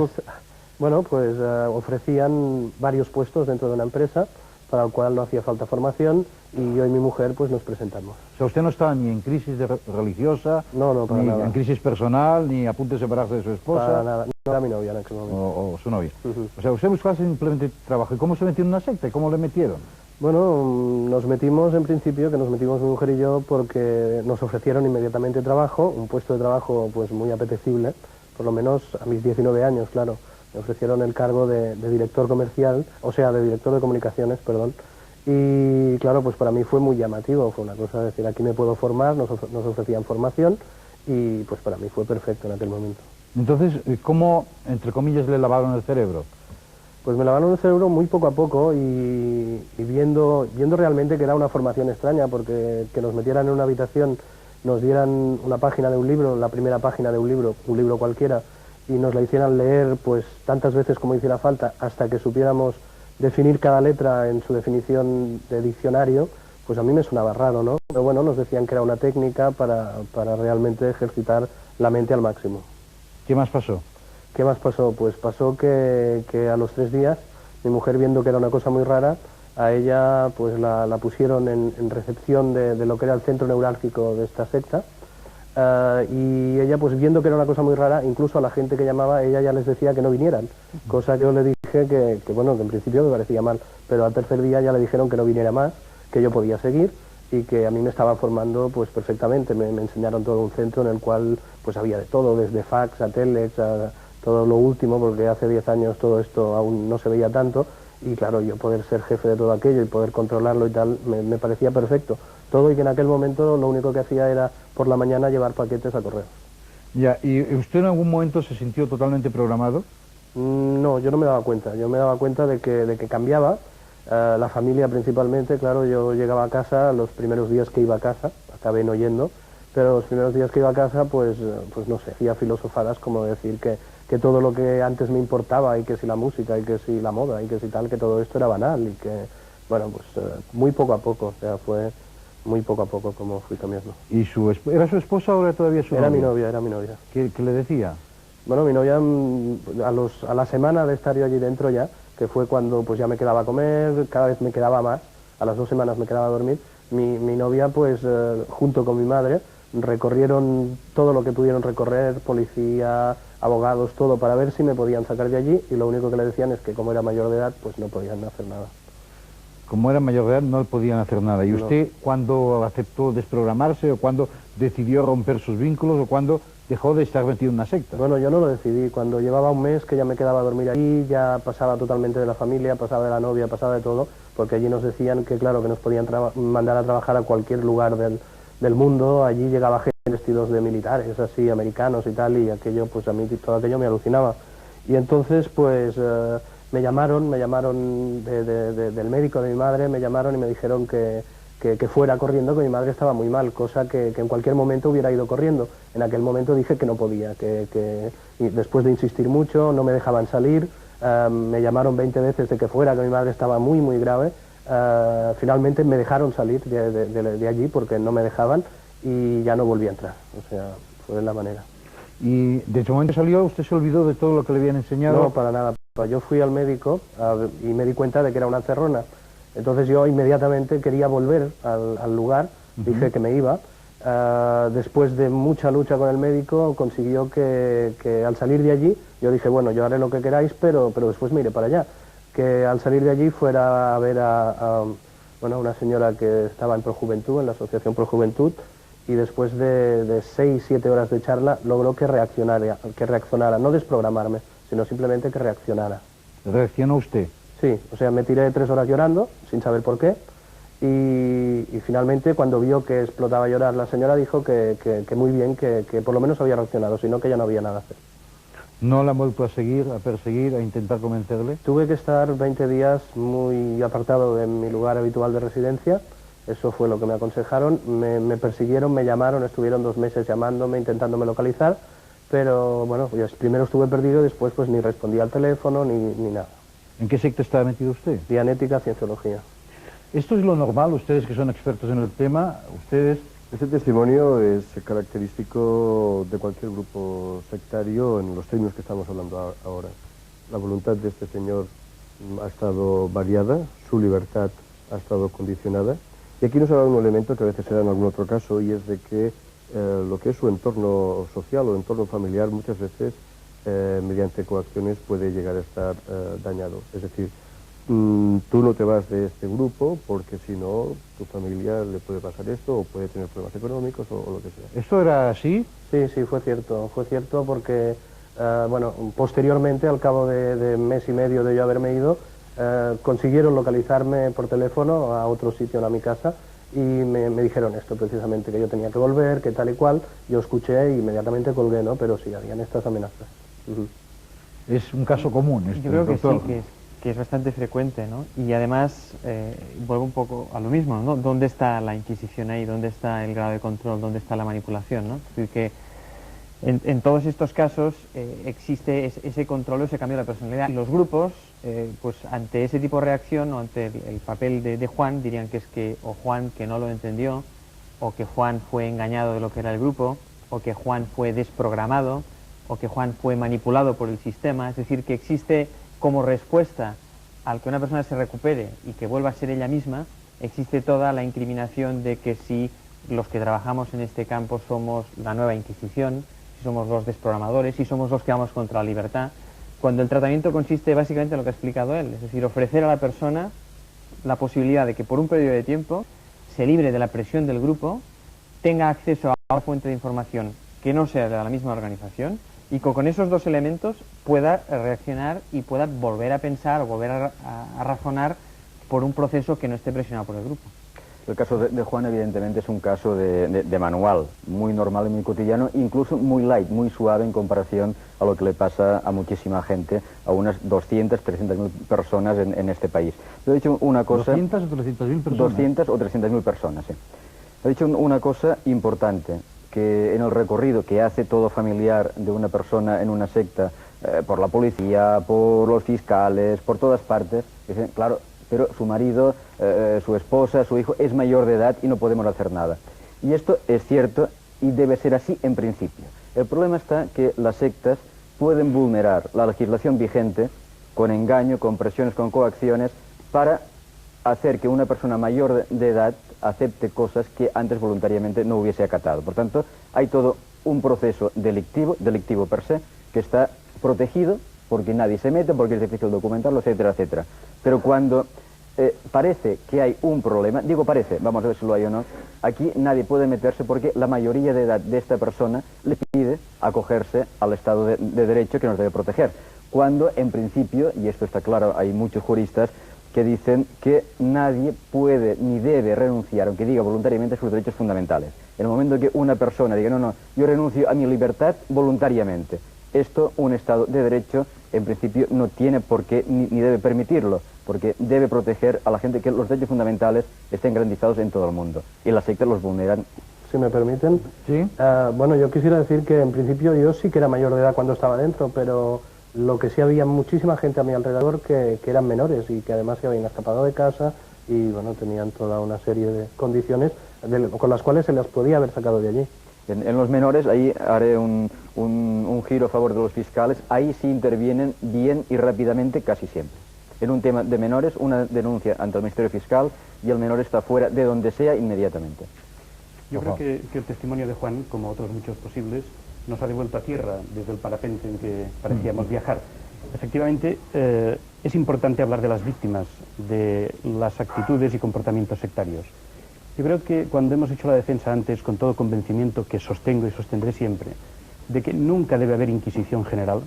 Bueno, pues ofrecían varios puestos dentro de una empresa, para el cual no hacía falta formación, y yo y mi mujer pues nos presentamos. O sea, usted no estaba ni en crisis religiosa, no, para ni nada. En crisis personal, ni a punto de separarse de su esposa. Para nada, no era mi novia en aquel momento. O su novia. O sea, usted buscaba simplemente trabajo. ¿Y cómo se metió en una secta? ¿Y cómo le metieron? Bueno, nos metimos en principio, mi mujer y yo, porque nos ofrecieron inmediatamente trabajo, un puesto de trabajo pues muy apetecible, por lo menos a mis 19 años, claro. Me ofrecieron el cargo de director comercial, o sea, de director de comunicaciones, perdón. Y claro, pues para mí fue muy llamativo, fue una cosa de decir, aquí me puedo formar, nos ofrecían formación, y pues para mí fue perfecto en aquel momento. Entonces, ¿cómo, entre comillas, le lavaron el cerebro? Pues me lavaron el cerebro muy poco a poco y viendo realmente que era una formación extraña, porque que nos metieran en una habitación, nos dieran una página de un libro, la primera página de un libro cualquiera, y nos la hicieran leer pues tantas veces como hiciera falta, hasta que supiéramos definir cada letra en su definición de diccionario, pues a mí me sonaba raro, ¿no? Pero bueno, nos decían que era una técnica para realmente ejercitar la mente al máximo. ¿Qué más pasó? ¿Qué más pasó? Pues pasó que a los 3 días, mi mujer, viendo que era una cosa muy rara, a ella pues la pusieron en recepción de lo que era el centro neurálgico de esta secta, y ella, pues viendo que era una cosa muy rara, incluso a la gente que llamaba, ella ya les decía que no vinieran, cosa que yo le dije que bueno, que en principio me parecía mal, pero al tercer día ya le dijeron que no viniera más, que yo podía seguir y que a mí me estaba formando pues perfectamente. Me enseñaron todo un centro en el cual pues había de todo, desde fax a telex, a todo lo último, porque hace 10 años todo esto aún no se veía tanto, y claro, yo poder ser jefe de todo aquello y poder controlarlo y tal, me parecía perfecto. Todo, y que en aquel momento lo único que hacía era por la mañana llevar paquetes a correos. Ya, ¿y usted en algún momento se sintió totalmente programado? No, yo no me daba cuenta. Yo me daba cuenta de que cambiaba. La familia principalmente, claro, yo llegaba a casa, los primeros días que iba a casa, acabé no yendo, pero los primeros días que iba a casa, pues no sé, hacía filosofadas como decir que todo lo que antes me importaba, y que si la música, y que si la moda, y que si tal, que todo esto era banal, y que, bueno, pues muy poco a poco, o sea, fue muy poco a poco como fui cambiando. ¿Y era su esposa o era todavía su novia? Era mi novia. ¿Qué le decía? Bueno, mi novia, a la semana de estar yo allí dentro ya, que fue cuando pues ya me quedaba a comer, cada vez me quedaba más, a las 2 semanas me quedaba a dormir, mi novia, pues junto con mi madre, recorrieron todo lo que pudieron recorrer, policía, abogados, todo, para ver si me podían sacar de allí, y lo único que le decían es que como era mayor de edad, pues no podían hacer nada. Como era mayor de edad no podían hacer nada. ¿Y usted cuándo aceptó desprogramarse, o cuándo decidió romper sus vínculos, o cuándo dejó de estar metido en una secta? Bueno, yo no lo decidí. Cuando llevaba un mes que ya me quedaba a dormir allí, ya pasaba totalmente de la familia, pasaba de la novia, pasaba de todo, porque allí nos decían que claro, que nos podían mandar a trabajar a cualquier lugar del mundo. Allí llegaba gente vestidos de militares, así, americanos y tal, y aquello, pues a mí todo aquello me alucinaba. Y entonces, pues me llamaron del médico de mi madre, me llamaron y me dijeron que fuera corriendo, que mi madre estaba muy mal, cosa que en cualquier momento hubiera ido corriendo. En aquel momento dije que no podía, y después de insistir mucho, no me dejaban salir, me llamaron 20 veces de que fuera, que mi madre estaba muy, muy grave. Finalmente me dejaron salir de allí porque no me dejaban, y ya no volví a entrar, o sea, fue de la manera. ¿Y de ese momento salió, usted se olvidó de todo lo que le habían enseñado? No, para nada. Yo fui al médico y me di cuenta de que era una encerrona. Entonces yo inmediatamente quería volver al lugar, dije que me iba. Después de mucha lucha con el médico, consiguió que al salir de allí, yo dije, bueno, yo haré lo que queráis, pero después me iré para allá. Que al salir de allí fuera a ver a una señora que estaba en Projuventud, en la asociación Projuventud, y después de 6-7 horas de charla logró que reaccionara, no desprogramarme, sino simplemente que reaccionara. ¿Reaccionó usted? Sí, o sea, me tiré 3 horas llorando, sin saber por qué, y finalmente cuando vio que explotaba a llorar la señora dijo que muy bien, que por lo menos había reaccionado, sino que ya no había nada a hacer. ¿No la han vuelto a seguir, a perseguir, a intentar convencerle? Tuve que estar 20 días muy apartado de mi lugar habitual de residencia, eso fue lo que me aconsejaron. Me persiguieron, me llamaron, estuvieron 2 meses llamándome, intentándome localizar, pero bueno, pues primero estuve perdido y después pues ni respondí al teléfono ni nada. ¿En qué secta está metido usted? Dianética, Cienciología. ¿Esto es lo normal, ustedes que son expertos en el tema, ustedes? Este testimonio es característico de cualquier grupo sectario en los términos que estamos hablando ahora. La voluntad de este señor ha estado variada, su libertad ha estado condicionada, y aquí nos ha dado un elemento que a veces se da en algún otro caso, y es de que lo que es su entorno social o entorno familiar muchas veces mediante coacciones puede llegar a estar dañado. Es decir, tú no te vas de este grupo porque si no, tu familia le puede pasar esto o puede tener problemas económicos o lo que sea. ¿Esto era así? Sí, fue cierto porque, posteriormente, al cabo de mes y medio de yo haberme ido, consiguieron localizarme por teléfono a otro sitio, a mi casa, y me dijeron esto precisamente, que yo tenía que volver, que tal y cual. Yo escuché y inmediatamente colgué, ¿no? Pero sí, habían estas amenazas. Es un caso común esto, yo creo que doctor. sí, que es bastante frecuente, ¿no? Y además, vuelvo un poco a lo mismo, ¿no? ¿Dónde está la Inquisición ahí? ¿Dónde está el grado de control? ¿Dónde está la manipulación, no? Es decir, que en todos estos casos existe ese control o ese cambio de la personalidad. Los grupos, pues ante ese tipo de reacción o ante el papel de Juan, dirían que es que o Juan que no lo entendió, o que Juan fue engañado de lo que era el grupo, o que Juan fue desprogramado, o que Juan fue manipulado por el sistema, es decir, que existe como respuesta al que una persona se recupere y que vuelva a ser ella misma, existe toda la incriminación de que si los que trabajamos en este campo somos la nueva Inquisición, si somos los desprogramadores, si somos los que vamos contra la libertad, cuando el tratamiento consiste básicamente en lo que ha explicado él, es decir, ofrecer a la persona la posibilidad de que por un periodo de tiempo se libre de la presión del grupo, tenga acceso a una fuente de información que no sea de la misma organización y que con esos dos elementos pueda reaccionar y pueda volver a pensar o volver a razonar por un proceso que no esté presionado por el grupo. El caso de Juan evidentemente es un caso de manual, muy normal y muy cotidiano, incluso muy light, muy suave en comparación a lo que le pasa a muchísima gente, a unas 200, 300.000 personas en este país. Yo he dicho una cosa... 200 o 300.000 personas. 200 o 300.000 personas, sí. He dicho una cosa importante, que en el recorrido que hace todo familiar de una persona en una secta, por la policía, por los fiscales, por todas partes, dicen, claro, pero su marido, su esposa, su hijo es mayor de edad y no podemos hacer nada. Y esto es cierto y debe ser así en principio. El problema está que las sectas pueden vulnerar la legislación vigente con engaño, con presiones, con coacciones, para hacer que una persona mayor de edad acepte cosas que antes voluntariamente no hubiese acatado. Por tanto, hay todo un proceso delictivo per se, que está protegido porque nadie se mete, porque es difícil documentarlo, etcétera, etcétera. Pero cuando parece que hay un problema, digo parece, vamos a ver si lo hay o no, aquí nadie puede meterse porque la mayoría de edad de esta persona le pide acogerse al Estado de Derecho que nos debe proteger. Cuando, en principio, y esto está claro, hay muchos juristas que dicen que nadie puede ni debe renunciar, aunque diga voluntariamente, a sus derechos fundamentales. En el momento que una persona diga, no, yo renuncio a mi libertad voluntariamente, esto un Estado de Derecho en principio no tiene por qué ni debe permitirlo, porque debe proteger a la gente, que los derechos fundamentales estén garantizados en todo el mundo, y las sectas los vulneran. Si me permiten. Sí. Bueno, yo quisiera decir que en principio yo sí que era mayor de edad cuando estaba dentro, pero lo que sí había muchísima gente a mi alrededor que eran menores y que además se habían escapado de casa y bueno, tenían toda una serie de condiciones con las cuales se las podía haber sacado de allí. En los menores, ahí haré un giro a favor de los fiscales, ahí sí intervienen bien y rápidamente casi siempre. En un tema de menores, una denuncia ante el Ministerio Fiscal y el menor está fuera de donde sea inmediatamente. Yo creo que el testimonio de Juan, como otros muchos posibles, nos ha devuelto a tierra desde el parapente en que parecíamos viajar. Efectivamente, es importante hablar de las víctimas, de las actitudes y comportamientos sectarios. Yo creo que cuando hemos hecho la defensa antes, con todo convencimiento que sostengo y sostendré siempre, de que nunca debe haber inquisición general,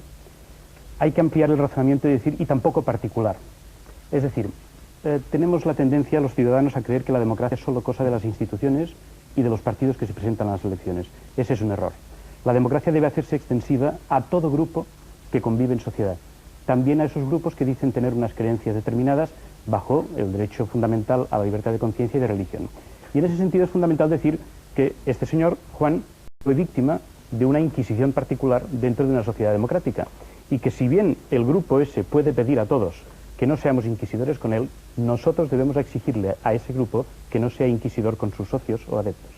hay que ampliar el razonamiento y decir, y tampoco particular. Es decir, tenemos la tendencia los ciudadanos a creer que la democracia es solo cosa de las instituciones y de los partidos que se presentan a las elecciones. Ese es un error. La democracia debe hacerse extensiva a todo grupo que convive en sociedad. También a esos grupos que dicen tener unas creencias determinadas bajo el derecho fundamental a la libertad de conciencia y de religión. Y en ese sentido es fundamental decir que este señor, Juan, fue víctima de una inquisición particular dentro de una sociedad democrática. Y que si bien el grupo ese puede pedir a todos que no seamos inquisidores con él, nosotros debemos exigirle a ese grupo que no sea inquisidor con sus socios o adeptos.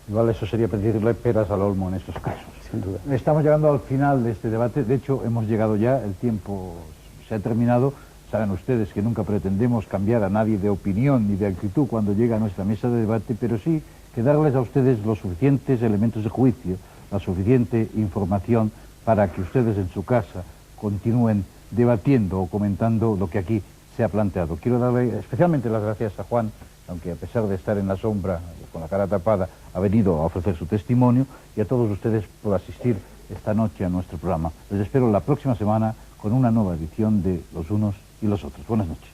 Igual eso sería pedirle peras al olmo en estos casos. Sin duda. Estamos llegando al final de este debate. De hecho, hemos llegado ya, el tiempo se ha terminado. Saben ustedes que nunca pretendemos cambiar a nadie de opinión ni de actitud cuando llega a nuestra mesa de debate, pero sí que darles a ustedes los suficientes elementos de juicio, la suficiente información para que ustedes en su casa continúen debatiendo o comentando lo que aquí se ha planteado. Quiero darle especialmente las gracias a Juan, aunque a pesar de estar en la sombra, con la cara tapada, ha venido a ofrecer su testimonio, y a todos ustedes por asistir esta noche a nuestro programa. Les espero la próxima semana con una nueva edición de Los Unos y los Otros. Buenas noches.